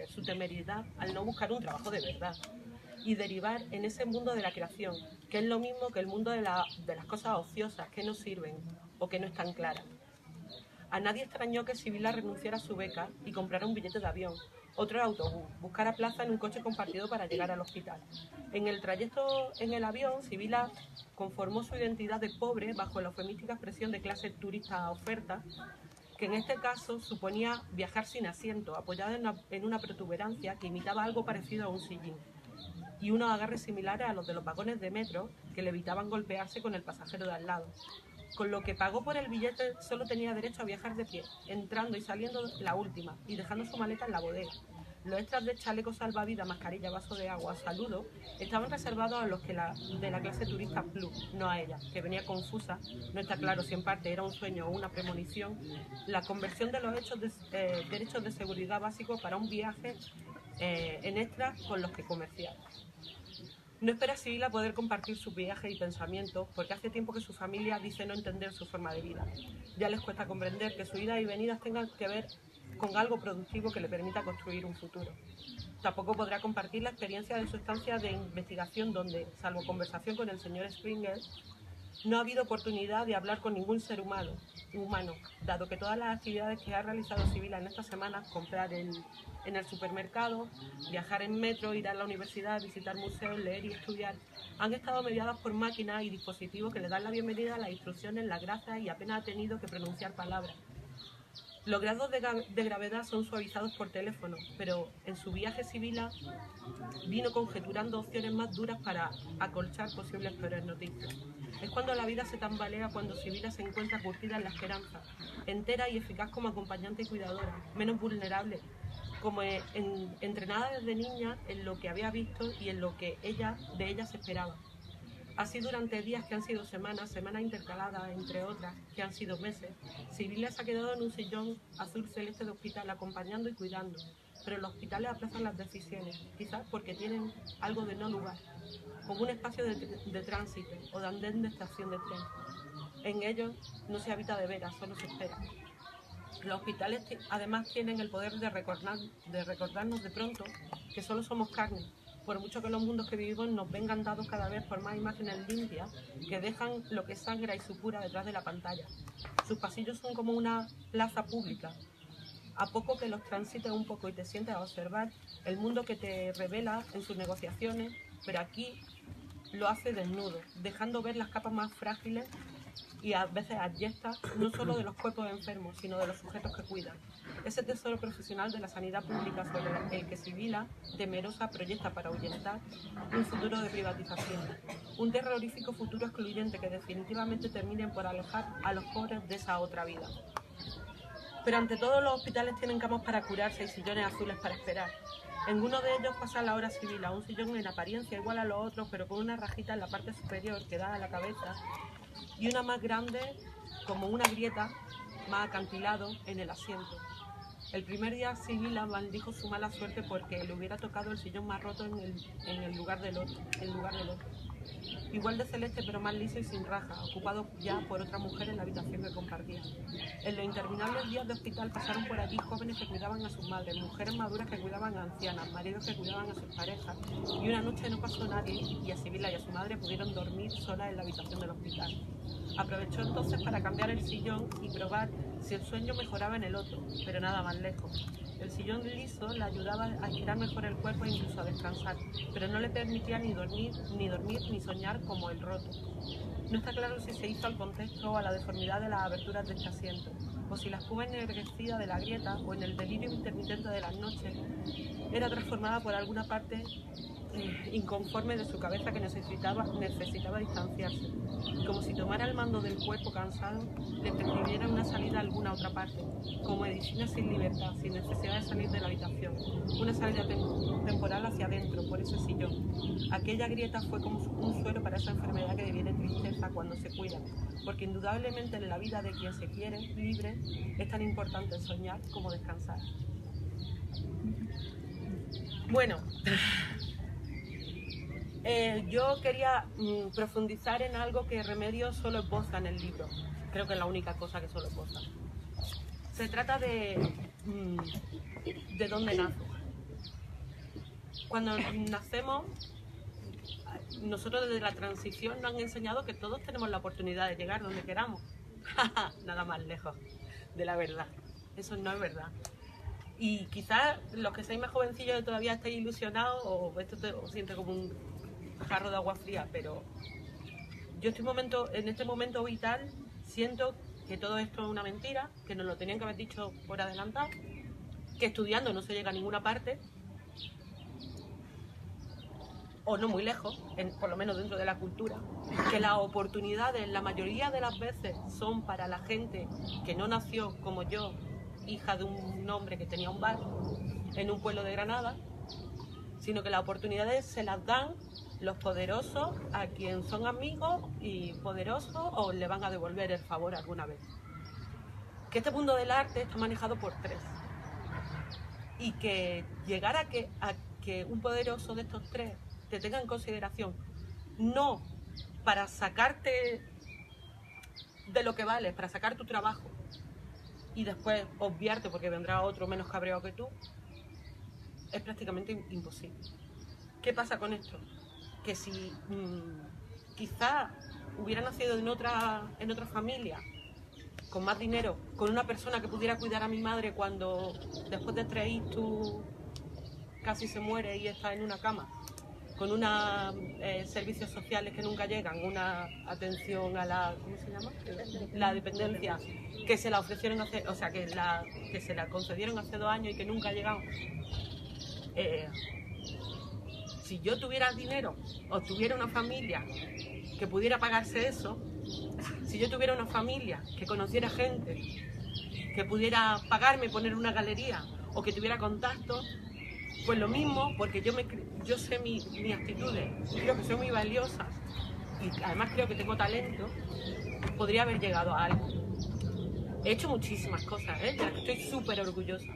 F: su temeridad al no buscar un trabajo de verdad y derivar en ese mundo de la creación, que es lo mismo que el mundo de las cosas ociosas que no sirven o que no están claras. A nadie extrañó que Sibila renunciara a su beca y comprara un billete de avión, otro de autobús, buscara plaza en un coche compartido para llegar al hospital. En el trayecto en el avión, Sibila conformó su identidad de pobre bajo la eufemística expresión de clase turista a oferta, que en este caso suponía viajar sin asiento, apoyada en una protuberancia que imitaba algo parecido a un sillín, y unos agarres similares a los de los vagones de metro que le evitaban golpearse con el pasajero de al lado. Con lo que pagó por el billete solo tenía derecho a viajar de pie, entrando y saliendo la última y dejando su maleta en la bodega. Los extras de chaleco salvavidas, mascarilla, vaso de agua, saludo, estaban reservados a los de la clase turista plus, no a ella, que venía confusa. No está claro si en parte era un sueño o una premonición. La conversión de los derechos de seguridad básicos para un viaje en extras con los que comerciar. No espera Sibila poder compartir sus viajes y pensamientos porque hace tiempo que su familia dice no entender su forma de vida. Ya les cuesta comprender que sus idas y venidas tengan que ver con algo productivo que le permita construir un futuro. Tampoco podrá compartir la experiencia de su estancia de investigación donde, salvo conversación con el señor Springer, no ha habido oportunidad de hablar con ningún ser humano, dado que todas las actividades que ha realizado Sibila en estas semanas, comprar en el supermercado, viajar en metro, ir a la universidad, visitar museos, leer y estudiar, han estado mediadas por máquinas y dispositivos que le dan la bienvenida a las instrucciones, las gracias y apenas ha tenido que pronunciar palabras. Los grados de gravedad son suavizados por teléfono, pero en su viaje Sibila vino conjeturando opciones más duras para acolchar posibles peores noticias. Es cuando la vida se tambalea, cuando Sibila se encuentra curtida en la esperanza, entera y eficaz como acompañante y cuidadora, menos vulnerable, como entrenada desde niña en lo que había visto y en lo que de ella se esperaba. Así durante días que han sido semanas intercaladas entre otras que han sido meses, Sibila se ha quedado en un sillón azul celeste de hospital acompañando y cuidando, pero los hospitales aplazan las decisiones, quizás porque tienen algo de no lugar, como un espacio de tránsito o de andén de estación de tren. En ellos no se habita de veras, solo se espera. Los hospitales además tienen el poder de recordarnos de pronto que solo somos carne, por mucho que los mundos que vivimos nos vengan dados cada vez por más imágenes limpias que dejan lo que sangra y supura detrás de la pantalla. Sus pasillos son como una plaza pública. A poco que los transites un poco y te sientes a observar el mundo que te revela en sus negociaciones, pero aquí lo hace desnudo, dejando ver las capas más frágiles y a veces abyecta, no solo de los cuerpos enfermos, sino de los sujetos que cuidan. Ese tesoro profesional de la sanidad pública sobre el que Sibila, temerosa, proyecta para ahuyentar un futuro de privatización, un terrorífico futuro excluyente que definitivamente termine por alejar a los pobres de esa otra vida. Pero ante todo, los hospitales tienen camas para curarse y sillones azules para esperar. En uno de ellos pasa la hora Sibila, un sillón en apariencia igual a los otros, pero con una rajita en la parte superior que da a la cabeza y una más grande, como una grieta, más acantilado en el asiento. El primer día Sibila maldijo su mala suerte porque le hubiera tocado el sillón más roto en el lugar del otro. Igual de celeste pero más liso y sin raja, ocupado ya por otra mujer en la habitación que compartían. En los interminables días de hospital pasaron por allí jóvenes que cuidaban a sus madres, mujeres maduras que cuidaban a ancianas, maridos que cuidaban a sus parejas, y una noche no pasó nadie y a Sibila y a su madre pudieron dormir solas en la habitación del hospital. Aprovechó entonces para cambiar el sillón y probar si el sueño mejoraba en el otro, pero nada más lejos. El sillón liso le ayudaba a estirar mejor el cuerpo e incluso a descansar, pero no le permitía ni dormir ni soñar como el roto. No está claro si se hizo al contexto o a la deformidad de las aberturas de este asiento, o si la espuma ennegrecida de la grieta o en el delirio intermitente de las noches era transformada por alguna parte inconforme de su cabeza que necesitaba distanciarse, como si tomara el mando del cuerpo cansado le prescribiera una salida a alguna otra parte, como medicina sin libertad, sin necesidad de salir de la habitación, una salida temporal hacia adentro, por ese sillón. Aquella grieta fue como un suelo para esa enfermedad que deviene tristeza cuando se cuida, porque indudablemente en la vida de quien se quiere, libre, es tan importante soñar como descansar. Bueno, yo quería profundizar en algo que Remedios solo esboza en el libro. Creo que es la única cosa que solo esboza. Se trata de dónde nace. Cuando nacemos, nosotros desde la transición nos han enseñado que todos tenemos la oportunidad de llegar donde queramos. Nada más lejos de la verdad. Eso no es verdad. Y quizás los que seáis más jovencillos todavía estáis ilusionados o esto os siente como un jarro de agua fría, pero yo en este momento vital siento que todo esto es una mentira, que nos lo tenían que haber dicho por adelantado, que estudiando no se llega a ninguna parte, o no muy lejos, por lo menos dentro de la cultura, que las oportunidades la mayoría de las veces son para la gente que no nació como yo, hija de un hombre que tenía un bar en un pueblo de Granada, sino que las oportunidades se las dan los poderosos a quien son amigos y poderosos o le van a devolver el favor alguna vez. Que este mundo del arte está manejado por tres y que llegar a que un poderoso de estos tres te tenga en consideración, no para sacarte de lo que vales, para sacar tu trabajo y después obviarte porque vendrá otro menos cabreado que tú, es prácticamente imposible. ¿Qué pasa con esto? Que si quizá hubiera nacido en otra familia, con más dinero, con una persona que pudiera cuidar a mi madre cuando después de 3 ictus casi se muere y está en una cama, con unos servicios sociales que nunca llegan, una atención a la, ¿cómo se llama? La dependencia, que se la ofrecieron hace, o sea, que se la concedieron hace 2 años y que nunca ha llegado. Si yo tuviera dinero o tuviera una familia que pudiera pagarse eso, si yo tuviera una familia que conociera gente que pudiera pagarme poner una galería o que tuviera contactos, pues lo mismo, porque yo sé mis actitudes, creo que son muy valiosas y además creo que tengo talento, podría haber llegado a algo. He hecho muchísimas cosas, de las que estoy súper orgullosa,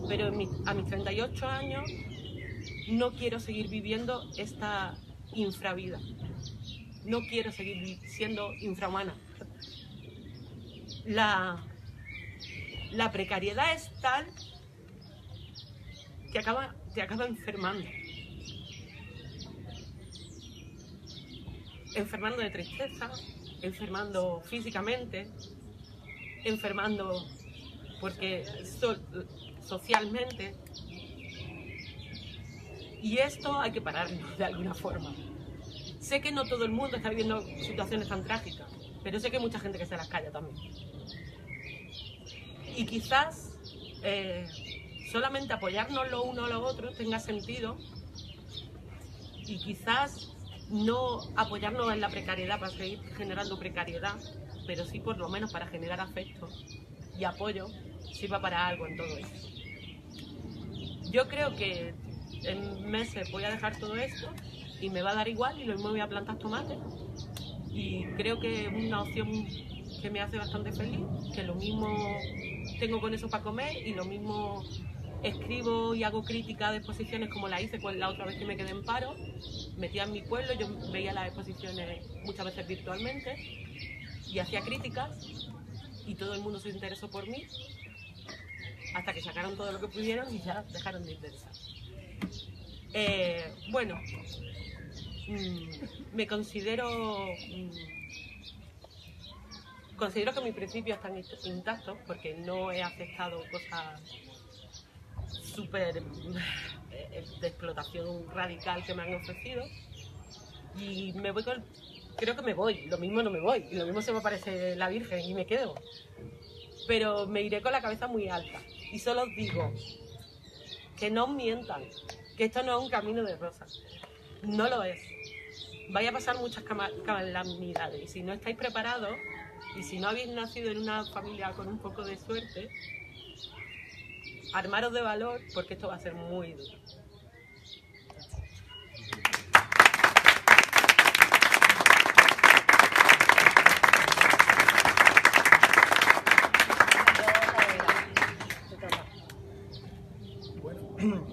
F: pero a mis 38 años no quiero seguir viviendo esta infravida. No quiero seguir siendo infrahumana. La precariedad es tal que te acaba enfermando. Enfermando de tristeza, enfermando físicamente, enfermando porque socialmente. Y esto hay que pararlo de alguna forma. Sé que no todo el mundo está viviendo situaciones tan trágicas, pero sé que hay mucha gente que se las calla también. Y quizás solamente apoyarnos lo uno a lo otro tenga sentido, y quizás no apoyarnos en la precariedad para seguir generando precariedad, pero sí por lo menos para generar afecto y apoyo sirva para algo en todo esto. Yo creo que en meses voy a dejar todo esto y me va a dar igual, y lo mismo voy a plantar tomate, y creo que es una opción que me hace bastante feliz, que lo mismo tengo con eso para comer, y lo mismo escribo y hago crítica de exposiciones como la hice la otra vez que me quedé en paro, metía en mi pueblo, yo veía las exposiciones muchas veces virtualmente y hacía críticas, y todo el mundo se interesó por mí, hasta que sacaron todo lo que pudieron y ya dejaron de interesar. Bueno, me considero que mis principios están intactos, porque no he aceptado cosas súper de explotación radical que me han ofrecido, y me voy creo que me voy, lo mismo no me voy, y lo mismo se me aparece la Virgen y me quedo, pero me iré con la cabeza muy alta, y solo os digo que no os mientan, que esto no es un camino de rosas, no lo es. Vais a pasar muchas calamidades, y si no estáis preparados, y si no habéis nacido en una familia con un poco de suerte, armaros de valor, porque esto va a ser muy duro.
B: Bueno,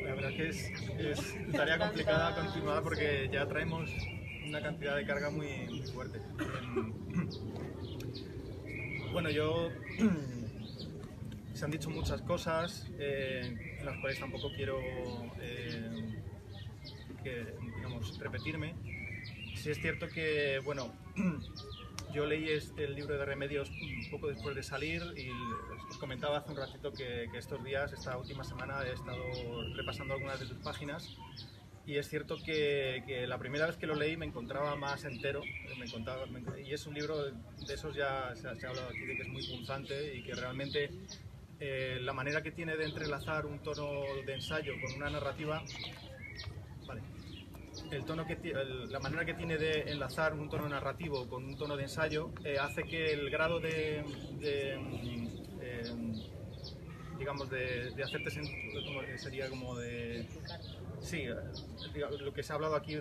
B: la verdad que es tarea complicada continuar, porque ya traemos una cantidad de carga muy fuerte. Bueno, se han dicho muchas cosas en las cuales tampoco quiero repetirme. Sí es cierto que, bueno, yo leí el libro de Remedios un poco después de salir, y os comentaba hace un ratito que estos días, esta última semana, he estado repasando algunas de sus páginas, y es cierto que la primera vez que lo leí me encontraba más entero, y es un libro de esos, ya se ha hablado aquí de que es muy punzante, y que realmente la manera que tiene de entrelazar un tono de ensayo con una narrativa, vale, la manera que tiene de enlazar un tono narrativo con un tono de ensayo hace que el grado de hacerte sentir, sería como de... Sí, lo que se ha hablado aquí,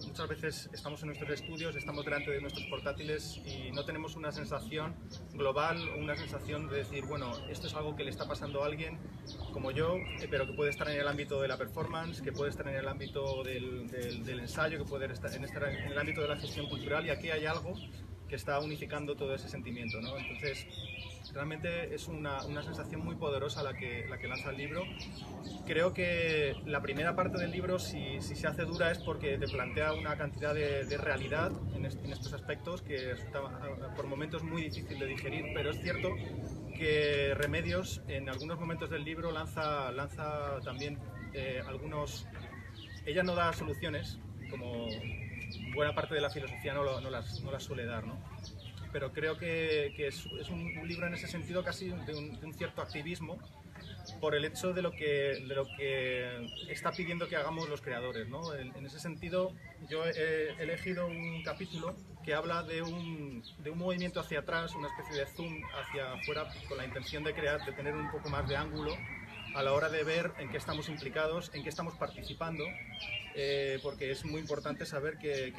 B: muchas veces estamos en nuestros estudios, estamos delante de nuestros portátiles y no tenemos una sensación global, una sensación de decir, bueno, esto es algo que le está pasando a alguien como yo, pero que puede estar en el ámbito de la performance, que puede estar en el ámbito del ensayo, que puede estar en el ámbito de la gestión cultural, y aquí hay algo que está unificando todo ese sentimiento, ¿no? Entonces, realmente es una sensación muy poderosa la que lanza el libro. Creo que la primera parte del libro, si se hace dura, es porque te plantea una cantidad de realidad en estos aspectos que resulta por momentos muy difícil de digerir, pero es cierto que Remedios en algunos momentos del libro lanza también algunos... Ella no da soluciones, como buena parte de la filosofía no las suele dar, ¿no? Pero creo que es un libro en ese sentido casi de un cierto activismo, por el hecho de lo que está pidiendo que hagamos los creadores, ¿no? En ese sentido, yo he elegido un capítulo que habla de un movimiento hacia atrás, una especie de zoom hacia afuera, con la intención de tener un poco más de ángulo a la hora de ver en qué estamos implicados, en qué estamos participando, porque es muy importante saber que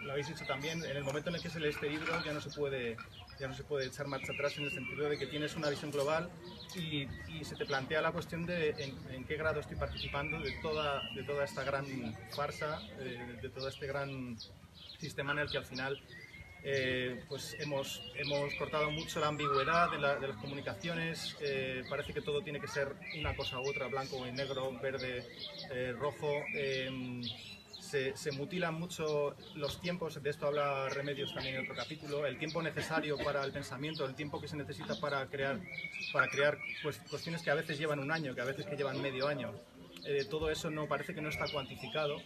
B: lo habéis dicho también, en el momento en el que se lee este libro ya no se puede echar marcha atrás, en el sentido de que tienes una visión global y se te plantea la cuestión de en qué grado estoy participando de toda esta gran farsa, de todo este gran sistema en el que al final pues hemos cortado mucho la ambigüedad de las comunicaciones. Parece que todo tiene que ser una cosa u otra, blanco y negro, verde, rojo. Se mutilan mucho los tiempos, de esto habla Remedios también en otro capítulo, el tiempo necesario para el pensamiento, el tiempo que se necesita para crear cuestiones que a veces llevan un año, que a veces que llevan medio año. todo eso no parece que no está cuantificado,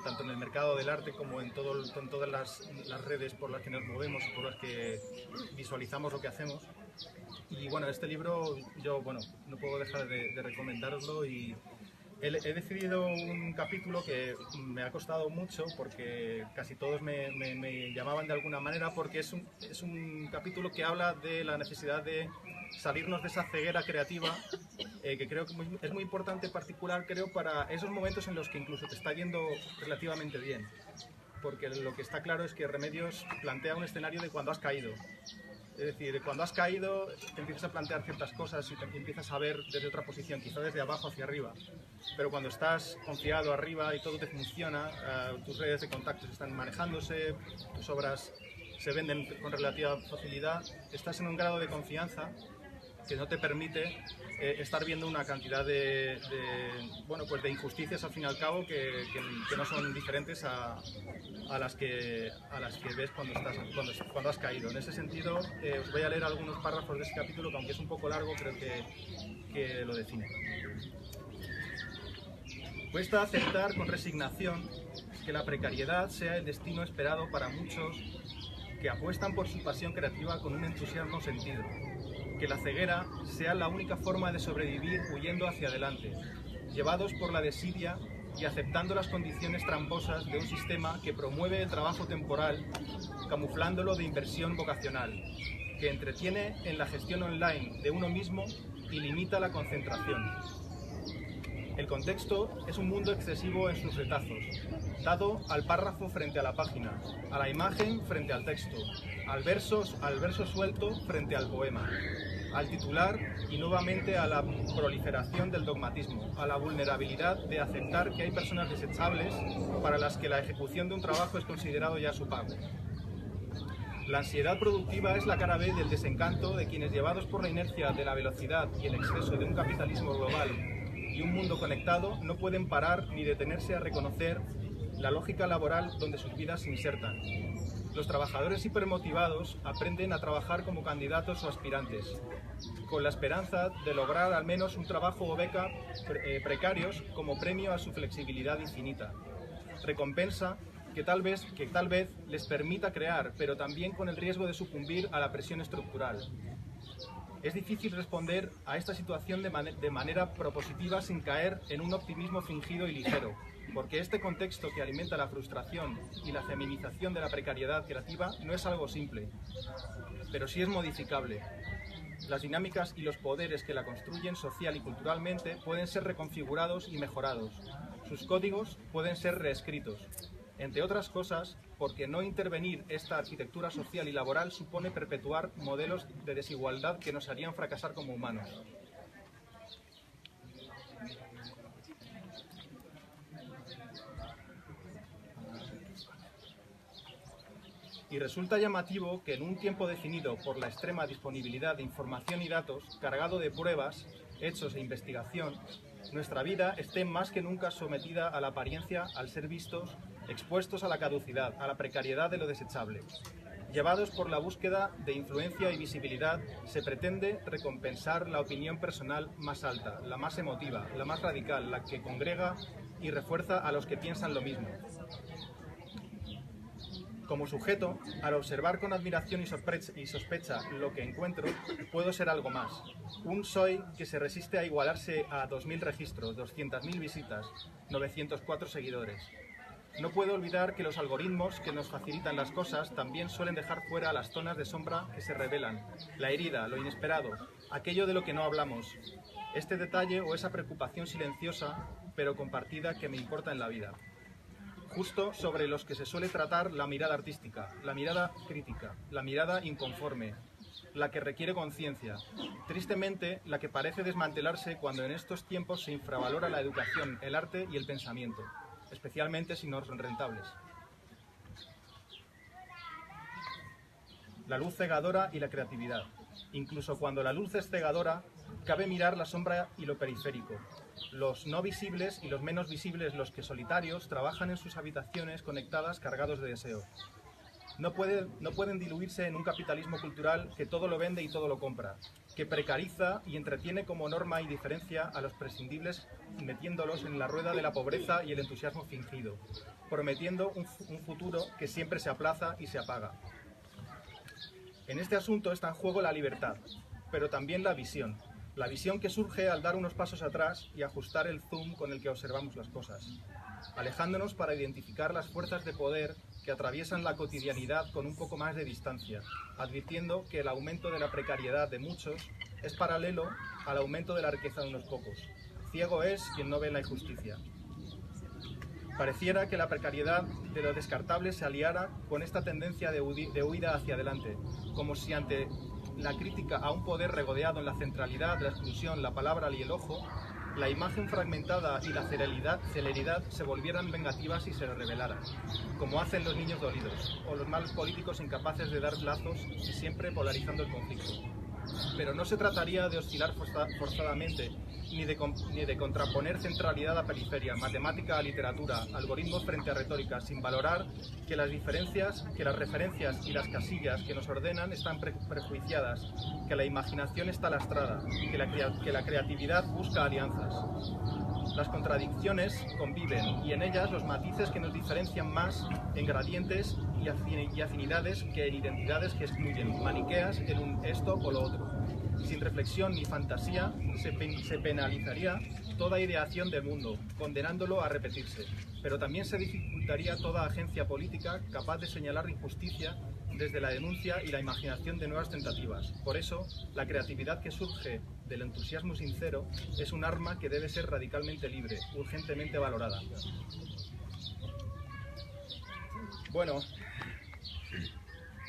B: tanto en el mercado del arte como en todas las redes por las que nos movemos y por las que visualizamos lo que hacemos. Y bueno, este libro yo no puedo dejar de recomendároslo, y he decidido un capítulo que me ha costado mucho porque casi todos me llamaban de alguna manera, porque es un capítulo que habla de la necesidad de salirnos de esa ceguera creativa, que creo que es muy importante, en particular creo para esos momentos en los que incluso te está yendo relativamente bien, porque lo que está claro es que Remedios plantea un escenario de cuando has caído. Es decir, cuando has caído te empiezas a plantear ciertas cosas y te empiezas a ver desde otra posición, quizá desde abajo hacia arriba. Pero cuando estás confiado arriba y todo te funciona, tus redes de contactos están manejándose, tus obras se venden con relativa facilidad, estás en un grado de confianza que no te permite estar viendo una cantidad de injusticias al fin y al cabo que no son diferentes a las que ves cuando has caído. En ese sentido, os voy a leer algunos párrafos de ese capítulo que, aunque es un poco largo, creo que lo define. Cuesta aceptar con resignación que la precariedad sea el destino esperado para muchos que apuestan por su pasión creativa con un entusiasmo sentido. Que la ceguera sea la única forma de sobrevivir huyendo hacia adelante, llevados por la desidia y aceptando las condiciones tramposas de un sistema que promueve el trabajo temporal, camuflándolo de inversión vocacional, que entretiene en la gestión online de uno mismo y limita la concentración. El contexto es un mundo excesivo en sus retazos, dado al párrafo frente a la página, a la imagen frente al texto, al verso suelto frente al poema, al titular y nuevamente a la proliferación del dogmatismo, a la vulnerabilidad de aceptar que hay personas desechables para las que la ejecución de un trabajo es considerado ya su pago. La ansiedad productiva es la cara B del desencanto de quienes, llevados por la inercia de la velocidad y el exceso de un capitalismo global y un mundo conectado, no pueden parar ni detenerse a reconocer la lógica laboral donde sus vidas se insertan. Los trabajadores hipermotivados aprenden a trabajar como candidatos o aspirantes, con la esperanza de lograr al menos un trabajo o beca precarios como premio a su flexibilidad infinita. Recompensa que tal vez les permita crear, pero también con el riesgo de sucumbir a la presión estructural. Es difícil responder a esta situación de manera propositiva sin caer en un optimismo fingido y ligero, porque este contexto que alimenta la frustración y la feminización de la precariedad creativa no es algo simple, pero sí es modificable. Las dinámicas y los poderes que la construyen social y culturalmente pueden ser reconfigurados y mejorados. Sus códigos pueden ser reescritos. Entre otras cosas, porque no intervenir esta arquitectura social y laboral supone perpetuar modelos de desigualdad que nos harían fracasar como humanos. Y resulta llamativo que en un tiempo definido por la extrema disponibilidad de información y datos, cargado de pruebas, hechos e investigación, nuestra vida esté más que nunca sometida a la apariencia, al ser vistos, expuestos a la caducidad, a la precariedad de lo desechable. Llevados por la búsqueda de influencia y visibilidad, se pretende recompensar la opinión personal más alta, la más emotiva, la más radical, la que congrega y refuerza a los que piensan lo mismo. Como sujeto, al observar con admiración y sospecha lo que encuentro, puedo ser algo más. Un soy que se resiste a igualarse a 2.000 registros, 200.000 visitas, 904 seguidores. No puedo olvidar que los algoritmos que nos facilitan las cosas también suelen dejar fuera las zonas de sombra que se revelan, la herida, lo inesperado, aquello de lo que no hablamos. Este detalle o esa preocupación silenciosa, pero compartida, que me importa en la vida. Justo sobre los que se suele tratar la mirada artística, la mirada crítica, la mirada inconforme, la que requiere conciencia, tristemente la que parece desmantelarse cuando en estos tiempos se infravalora la educación, el arte y el pensamiento, especialmente si no son rentables. La luz cegadora y la creatividad. Incluso cuando la luz es cegadora, cabe mirar la sombra y lo periférico. Los no visibles y los menos visibles, los que solitarios trabajan en sus habitaciones conectadas cargados de deseo. no pueden diluirse en un capitalismo cultural que todo lo vende y todo lo compra, que precariza y entretiene como norma y diferencia a los prescindibles, metiéndolos en la rueda de la pobreza y el entusiasmo fingido, prometiendo un futuro que siempre se aplaza y se apaga. En este asunto está en juego la libertad, pero también la visión que surge al dar unos pasos atrás y ajustar el zoom con el que observamos las cosas, alejándonos para identificar las fuerzas de poder que atraviesan la cotidianidad con un poco más de distancia, advirtiendo que el aumento de la precariedad de muchos es paralelo al aumento de la riqueza de unos pocos. Ciego es quien no ve la injusticia. Pareciera que la precariedad de lo descartable se aliara con esta tendencia de huida hacia adelante, como si ante la crítica a un poder regodeado en la centralidad, la exclusión, la palabra y el ojo, la imagen fragmentada y la celeridad se volvieran vengativas y se rebelaran, como hacen los niños dolidos, o los malos políticos incapaces de dar lazos y siempre polarizando el conflicto. Pero no se trataría de oscilar forzadamente, ni de contraponer centralidad a periferia, matemática a literatura, algoritmos frente a retórica, sin valorar que las diferencias, que las referencias y las casillas que nos ordenan están prejuiciadas, que la imaginación está lastrada, que la creatividad busca alianzas. Las contradicciones conviven y en ellas los matices que nos diferencian más en gradientes y afinidades que en identidades que excluyen, maniqueas en un esto o lo otro. Sin reflexión ni fantasía se penalizaría toda ideación del mundo, condenándolo a repetirse, pero también se dificultaría toda agencia política capaz de señalar injusticia desde la denuncia y la imaginación de nuevas tentativas. Por eso, la creatividad que surge del entusiasmo sincero es un arma que debe ser radicalmente libre, urgentemente valorada. Bueno,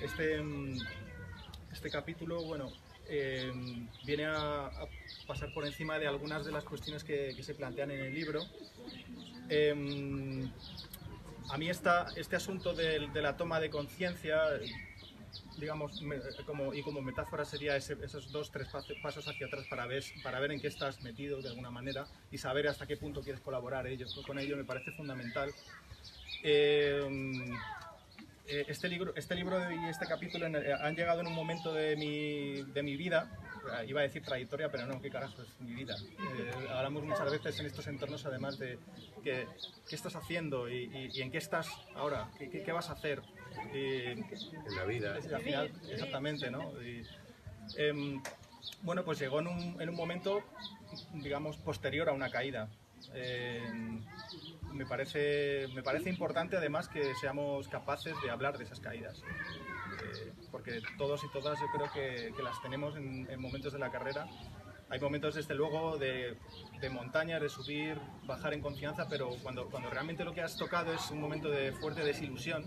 B: este capítulo, viene a pasar por encima de algunas de las cuestiones que se plantean en el libro. A mí este asunto de la toma de conciencia, digamos, como metáfora sería esos 2-3 pasos hacia atrás para ver en qué estás metido de alguna manera y saber hasta qué punto quieres colaborar con ello, me parece fundamental. Este libro y este capítulo han llegado en un momento de mi vida, iba a decir trayectoria, pero no, qué carajo es mi vida. Hablamos muchas veces en estos entornos, además de qué estás haciendo y en qué estás ahora, qué vas a hacer. En
G: la vida.
B: Al final, exactamente, ¿no? Pues llegó en un momento, digamos, posterior a una caída. Me parece importante además que seamos capaces de hablar de esas caídas, porque todos y todas yo creo que las tenemos en momentos de la carrera. Hay momentos desde luego de montaña, de subir, bajar en confianza, pero cuando realmente lo que has tocado es un momento de fuerte desilusión,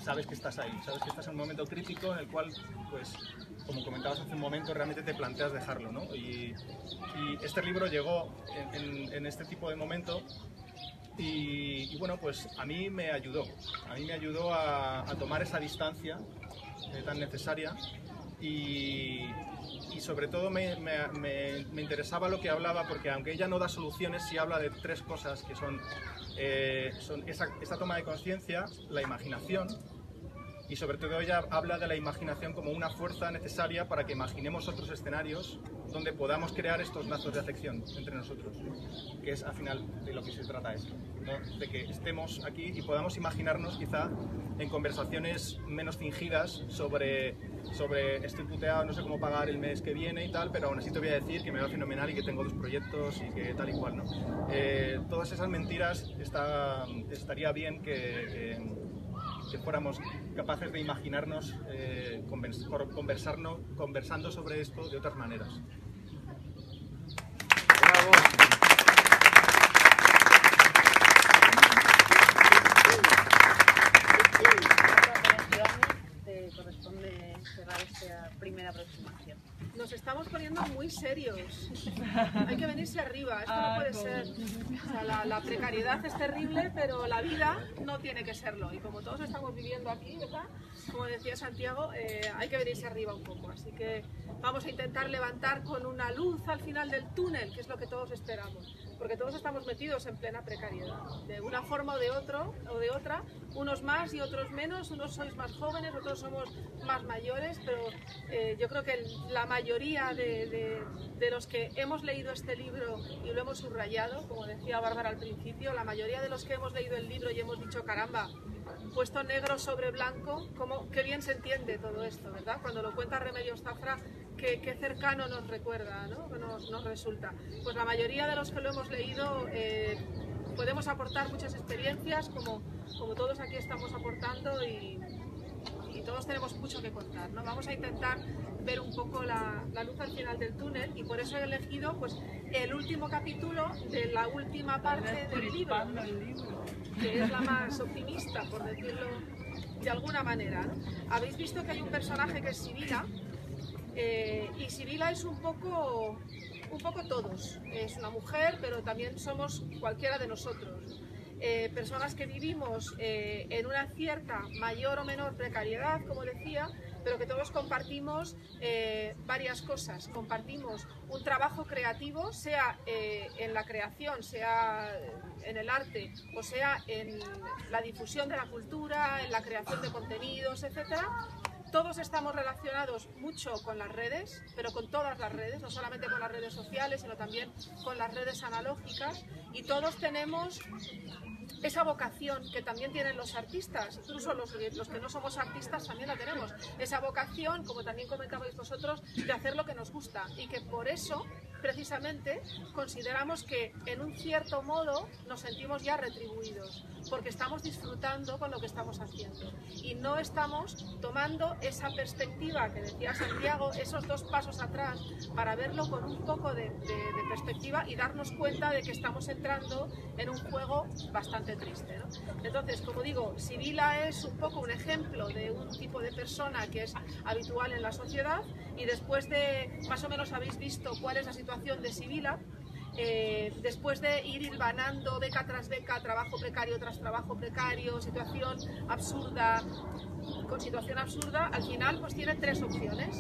B: sabes que estás ahí, sabes que estás en un momento crítico en el cual, pues, como comentabas hace un momento, realmente te planteas dejarlo, ¿no? Y este libro llegó en este tipo de momento y bueno, pues a mí me ayudó a tomar esa distancia tan necesaria y sobre todo me interesaba lo que hablaba, porque aunque ella no da soluciones, sí habla de 3 cosas que son esa toma de conciencia, la imaginación, y sobre todo ella habla de la imaginación como una fuerza necesaria para que imaginemos otros escenarios donde podamos crear estos lazos de afección entre nosotros, que es al final de lo que se trata esto, ¿no? De que estemos aquí y podamos imaginarnos quizá en conversaciones menos fingidas sobre estoy puteado, no sé cómo pagar el mes que viene y tal, pero aún así te voy a decir que me va fenomenal y que tengo 2 proyectos y que tal y cual, ¿no? Todas esas mentiras estaría bien que fuéramos capaces de imaginarnos conversando sobre esto de otras maneras.
G: ¡Bravo!
C: Te corresponde
A: cerrar esta primera aproximación.
G: Nos estamos poniendo muy serios. Hay que venirse arriba, esto no puede ser. O sea, la precariedad es terrible, pero la vida no tiene que serlo. Y como todos estamos viviendo aquí, ¿verdad? Como decía Santiago, hay que venirse arriba un poco. Así que vamos a intentar levantar con una luz al final del túnel, que es lo que todos esperamos. Porque todos estamos metidos en plena precariedad. De una forma o de otra, unos más y otros menos, unos sois más jóvenes, otros somos más mayores, pero yo creo que la mayoría de los que hemos leído este libro y lo hemos subrayado, como decía Bárbara al principio, la mayoría de los que hemos leído el libro y hemos dicho, caramba, puesto negro sobre blanco, qué bien se entiende todo esto, ¿verdad? Cuando lo cuenta Remedios Zafra, qué cercano nos recuerda, ¿no? Nos resulta. Pues la mayoría de los que lo hemos leído podemos aportar muchas experiencias, como todos aquí estamos aportando, y todos tenemos mucho que contar, ¿no? Vamos a intentar ver un poco la luz al final del túnel, y por eso he elegido pues el último capítulo de la última parte del libro, que es la más optimista, por decirlo de alguna manera, ¿no? Habéis visto que hay un personaje que es Sibila, y Sibila es un poco todos. Es una mujer, pero también somos cualquiera de nosotros. Personas que vivimos en una cierta mayor o menor precariedad, como decía, pero que todos compartimos varias cosas. Compartimos un trabajo creativo, sea en la creación, sea en el arte, o sea en la difusión de la cultura, en la creación de contenidos, etcétera. Todos estamos relacionados mucho con las redes, pero con todas las redes, no solamente con las redes sociales, sino también con las redes analógicas, y todos tenemos esa vocación que también tienen los artistas, incluso los que no somos artistas también la tenemos, esa vocación, como también comentabais vosotros, de hacer lo que nos gusta, y que por eso precisamente consideramos que en un cierto modo nos sentimos ya retribuidos, porque estamos disfrutando con lo que estamos haciendo y no estamos tomando esa perspectiva que decía Santiago, esos dos pasos atrás, para verlo con un poco de perspectiva y darnos cuenta de que estamos entrando en un juego bastante triste, ¿no? Entonces, como digo, Sibila es un poco un ejemplo de un tipo de persona que es habitual en la sociedad, y después de, más o menos habéis visto cuál es la situación de Sibila, después de ir hilvanando beca tras beca, trabajo precario tras trabajo precario, situación absurda con situación absurda, al final pues tiene tres opciones.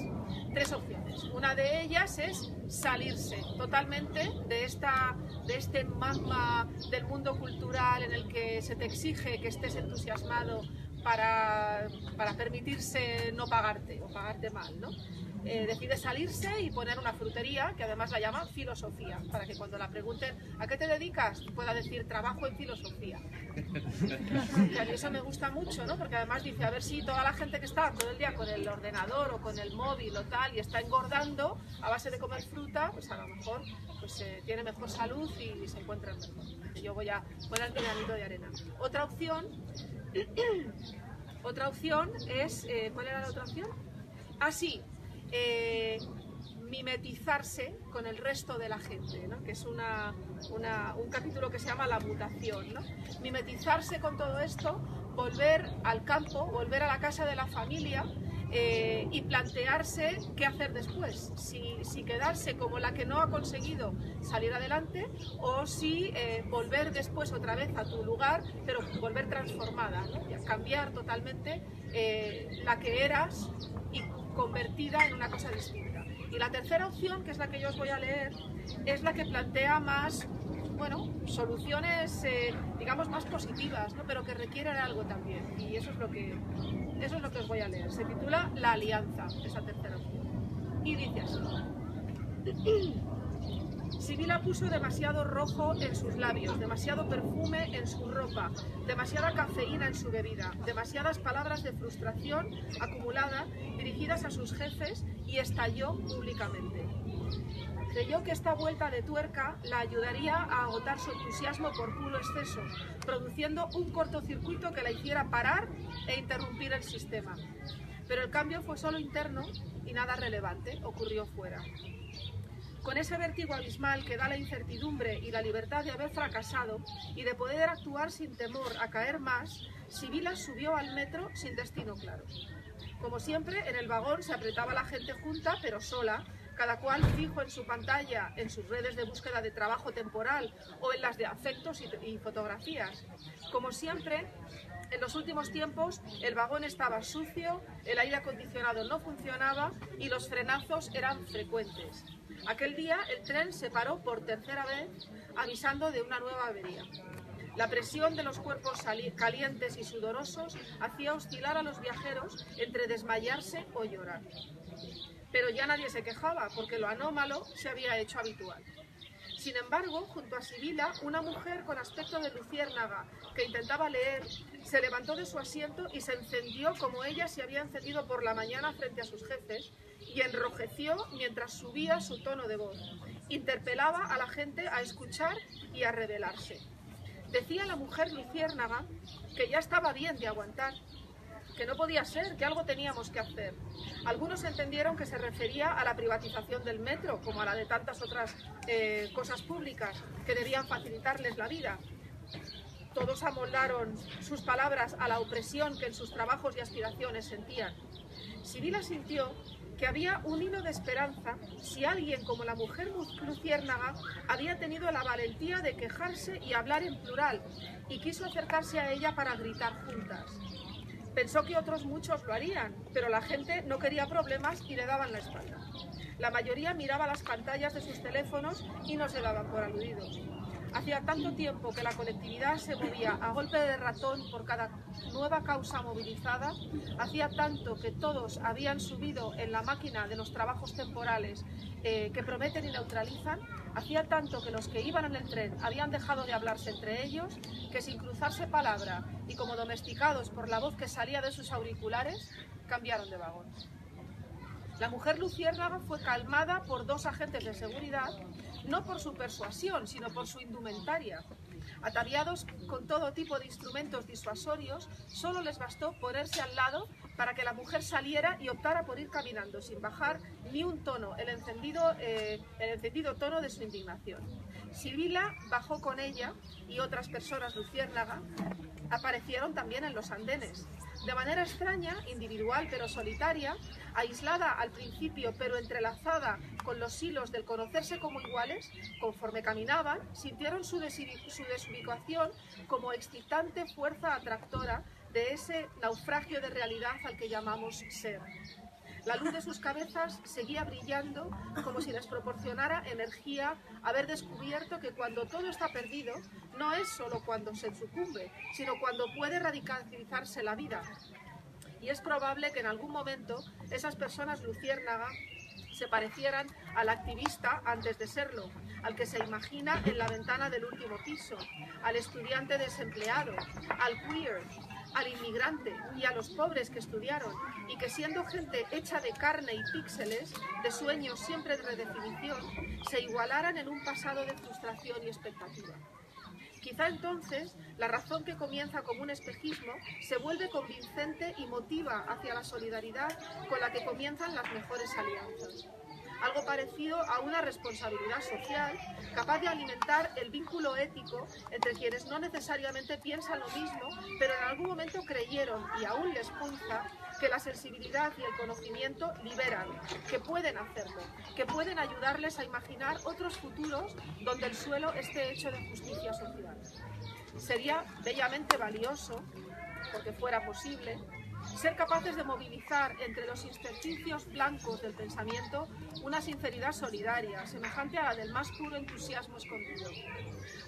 G: Una de ellas es salirse totalmente de este magma del mundo cultural en el que se te exige que estés entusiasmado para permitirse no pagarte o pagarte mal, ¿no? Decide salirse y poner una frutería, que además la llama filosofía, para que cuando la pregunten ¿a qué te dedicas?, pueda decir trabajo en filosofía. Y a mí eso me gusta mucho, ¿no? Porque además dice, a ver si toda la gente que está todo el día con el ordenador o con el móvil o tal y está engordando a base de comer fruta, pues a lo mejor pues, tiene mejor salud y se encuentra mejor. Yo voy a poner mi granito de arena. Otra opción es, ¿cuál era la otra opción? Ah, sí. Mimetizarse con el resto de la gente, ¿no? Que es un capítulo que se llama La mutación, ¿no? Mimetizarse con todo esto, volver al campo, volver a la casa de la familia, y plantearse qué hacer después, si quedarse como la que no ha conseguido salir adelante, o si volver después otra vez a tu lugar, pero volver transformada, ¿no? Cambiar totalmente la que eras y convertida en una cosa distinta. Y la tercera opción, que es la que yo os voy a leer, es la que plantea más, bueno, soluciones, digamos, más positivas, ¿no? Pero que requieren algo también. Y eso es lo que os voy a leer. Se titula La alianza, esa tercera opción. Y dice así. Sibila puso demasiado rojo en sus labios, demasiado perfume en su ropa, demasiada cafeína en su bebida, demasiadas palabras de frustración acumulada dirigidas a sus jefes, y estalló públicamente. Creyó que esta vuelta de tuerca la ayudaría a agotar su entusiasmo por puro exceso, produciendo un cortocircuito que la hiciera parar e interrumpir el sistema. Pero el cambio fue solo interno y nada relevante ocurrió fuera. Con ese vértigo abismal que da la incertidumbre y la libertad de haber fracasado y de poder actuar sin temor a caer más, Sibila subió al metro sin destino claro. Como siempre, en el vagón se apretaba la gente junta, pero sola, cada cual fijo en su pantalla, en sus redes de búsqueda de trabajo temporal o en las de afectos y fotografías. Como siempre, en los últimos tiempos el vagón estaba sucio, el aire acondicionado no funcionaba y los frenazos eran frecuentes. Aquel día el tren se paró por tercera vez, avisando de una nueva avería. La presión de los cuerpos calientes y sudorosos hacía oscilar a los viajeros entre desmayarse o llorar. Pero ya nadie se quejaba, porque lo anómalo se había hecho habitual. Sin embargo, junto a Sibila, una mujer con aspecto de luciérnaga que intentaba leer, se levantó de su asiento y se encendió como ella se había encendido por la mañana frente a sus jefes, y enrojeció mientras subía su tono de voz. Interpelaba a la gente a escuchar y a rebelarse. Decía la mujer luciérnaga que ya estaba bien de aguantar, que no podía ser, que algo teníamos que hacer. Algunos entendieron que se refería a la privatización del metro, como a la de tantas otras cosas públicas que debían facilitarles la vida. Todos amoldaron sus palabras a la opresión que en sus trabajos y aspiraciones sentían. Sibila sintió que había un hilo de esperanza si alguien como la mujer luciérnaga había tenido la valentía de quejarse y hablar en plural, y quiso acercarse a ella para gritar juntas. Pensó que otros muchos lo harían, pero la gente no quería problemas y le daban la espalda. La mayoría miraba las pantallas de sus teléfonos y no se daban por aludidos. Hacía tanto tiempo que la colectividad se movía a golpe de ratón por cada nueva causa movilizada, hacía tanto que todos habían subido en la máquina de los trabajos temporales que prometen y neutralizan, hacía tanto que los que iban en el tren habían dejado de hablarse entre ellos, que sin cruzarse palabra y como domesticados por la voz que salía de sus auriculares, cambiaron de vagón. La mujer luciérnaga fue calmada por dos agentes de seguridad, no por su persuasión, sino por su indumentaria. Ataviados con todo tipo de instrumentos disuasorios, solo les bastó ponerse al lado para que la mujer saliera y optara por ir caminando, sin bajar ni un tono, el encendido tono de su indignación. Sibila bajó con ella y otras personas luciérnaga aparecieron también en los andenes. De manera extraña, individual pero solitaria, aislada al principio pero entrelazada con los hilos del conocerse como iguales, conforme caminaban, sintieron su desubicación como excitante fuerza atractora de ese naufragio de realidad al que llamamos ser. La luz de sus cabezas seguía brillando como si les proporcionara energía haber descubierto que cuando todo está perdido no es solo cuando se sucumbe, sino cuando puede radicalizarse la vida. Y es probable que en algún momento esas personas luciérnaga se parecieran al activista antes de serlo, al que se imagina en la ventana del último piso, al estudiante desempleado, al queer, al inmigrante y a los pobres que estudiaron y que siendo gente hecha de carne y píxeles, de sueños siempre de redefinición, se igualaran en un pasado de frustración y expectativa. Quizá entonces la razón que comienza como un espejismo se vuelve convincente y motiva hacia la solidaridad con la que comienzan las mejores alianzas. Algo parecido a una responsabilidad social capaz de alimentar el vínculo ético entre quienes no necesariamente piensan lo mismo, pero en algún momento creyeron, y aún les punza, que la sensibilidad y el conocimiento liberan, que pueden hacerlo, que pueden ayudarles a imaginar otros futuros donde el suelo esté hecho de justicia social. Sería bellamente valioso, porque fuera posible, ser capaces de movilizar entre los intersticios blancos del pensamiento una sinceridad solidaria, semejante a la del más puro entusiasmo escondido.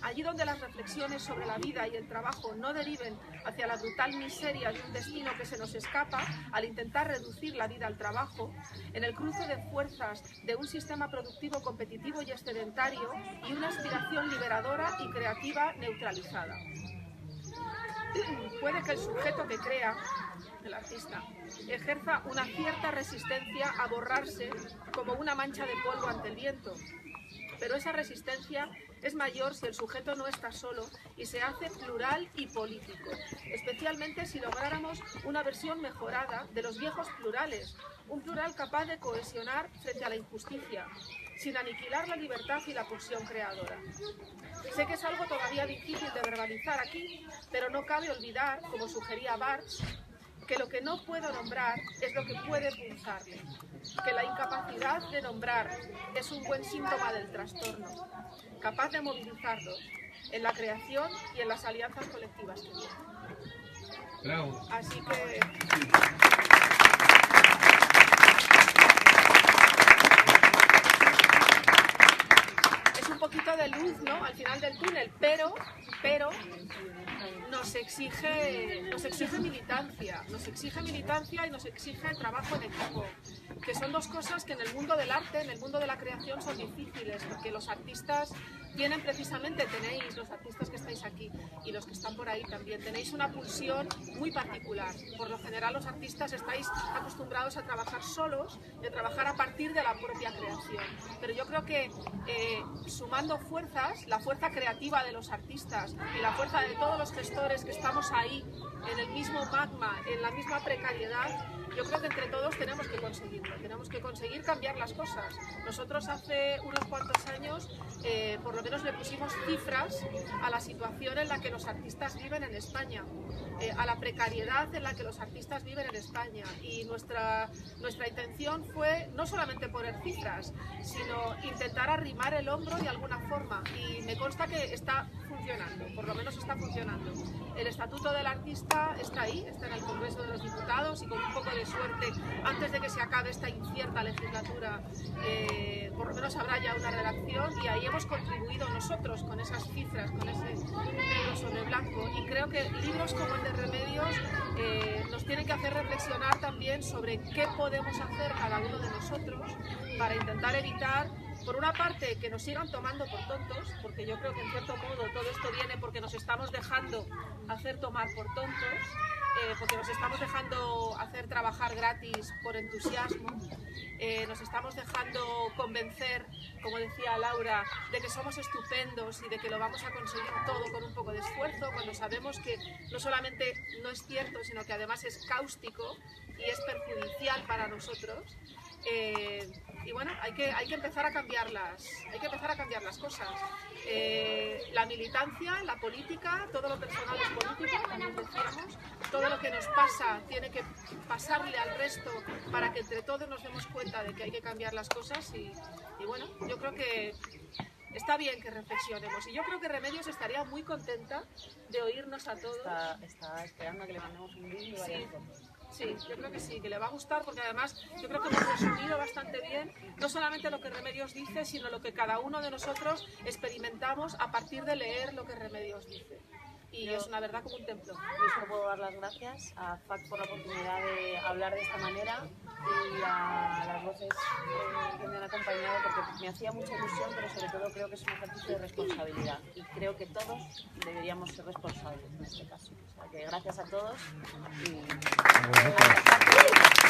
G: Allí donde las reflexiones sobre la vida y el trabajo no deriven hacia la brutal miseria de un destino que se nos escapa al intentar reducir la vida al trabajo, en el cruce de fuerzas de un sistema productivo competitivo y excedentario y una aspiración liberadora y creativa neutralizada. Puede que el sujeto que crea, el artista, ejerza una cierta resistencia a borrarse como una mancha de polvo ante el viento, pero esa resistencia es mayor si el sujeto no está solo y se hace plural y político, especialmente si lográramos una versión mejorada de los viejos plurales, un plural capaz de cohesionar frente a la injusticia, sin aniquilar la libertad y la pulsión creadora. Sé que es algo todavía difícil de verbalizar aquí, pero no cabe olvidar, como sugería Barthes, que lo que no puedo nombrar es lo que puede punzarle, que la incapacidad de nombrar es un buen síntoma del trastorno, capaz de movilizarlos en la creación y en las alianzas colectivas que tienen.
H: Bravo.
G: Así que... es un poquito de luz, ¿no?, al final del túnel, pero nos exige militancia y nos exige trabajo en equipo, que son dos cosas que en el mundo del arte, en el mundo de la creación son difíciles, porque los artistas tienen precisamente, tenéis, los artistas que estáis aquí y los que están por ahí también, tenéis una pulsión muy particular. Por lo general los artistas estáis acostumbrados a trabajar solos y a trabajar a partir de la propia creación. Pero yo creo que sumando fuerzas, la fuerza creativa de los artistas y la fuerza de todos los gestores que estamos ahí, en el mismo magma, en la misma precariedad, yo creo que entre todos tenemos que conseguirlo, tenemos que conseguir cambiar las cosas. Nosotros hace unos cuantos años, por lo menos le pusimos cifras a la situación en la que los artistas viven en España, a la precariedad en la que los artistas viven en España, y nuestra intención fue no solamente poner cifras, sino intentar arrimar el hombro de alguna forma, y me consta que está funcionando, por lo menos está funcionando. El Estatuto del Artista está ahí, está en el Congreso de los Diputados, y con un poco de suerte, antes de que se acabe esta incierta legislatura, por lo menos habrá ya una redacción, y ahí hemos contribuido nosotros con esas cifras, con ese negro sobre blanco, y creo que libros como el de Remedios nos tienen que hacer reflexionar también sobre qué podemos hacer cada uno de nosotros para intentar evitar, por una parte, que nos sigan tomando por tontos, porque yo creo que en cierto modo todo esto viene porque nos estamos dejando hacer tomar por tontos, porque nos estamos dejando hacer trabajar gratis por entusiasmo, nos estamos dejando convencer, como decía Laura, de que somos estupendos y de que lo vamos a conseguir todo con un poco de esfuerzo, cuando sabemos que no solamente no es cierto, sino que además es cáustico y es perjudicial para nosotros. Y bueno, hay que empezar a cambiar las cosas. La militancia, la política, todo lo personal es política, como decíamos, todo lo que nos pasa tiene que pasarle al resto para que entre todos nos demos cuenta de que hay que cambiar las cosas, y bueno, yo creo que está bien que reflexionemos, y yo creo que Remedios estaría muy contenta de oírnos a todos.
C: Está esperando a que le mandemos un vídeo y varias fotos.
G: Sí, yo creo que sí, que le va a gustar, porque además yo creo que hemos resumido bastante bien no solamente lo que Remedios dice, sino lo que cada uno de nosotros experimentamos a partir de leer lo que Remedios dice. Y es una verdad como un templo.
C: Yo solo puedo dar las gracias a FAC por la oportunidad de hablar de esta manera, y a las voces que me han acompañado, porque me hacía mucha ilusión, pero sobre todo creo que es un ejercicio de responsabilidad, y creo que todos deberíamos ser responsables en este caso. O sea que gracias a todos y gracias a todos.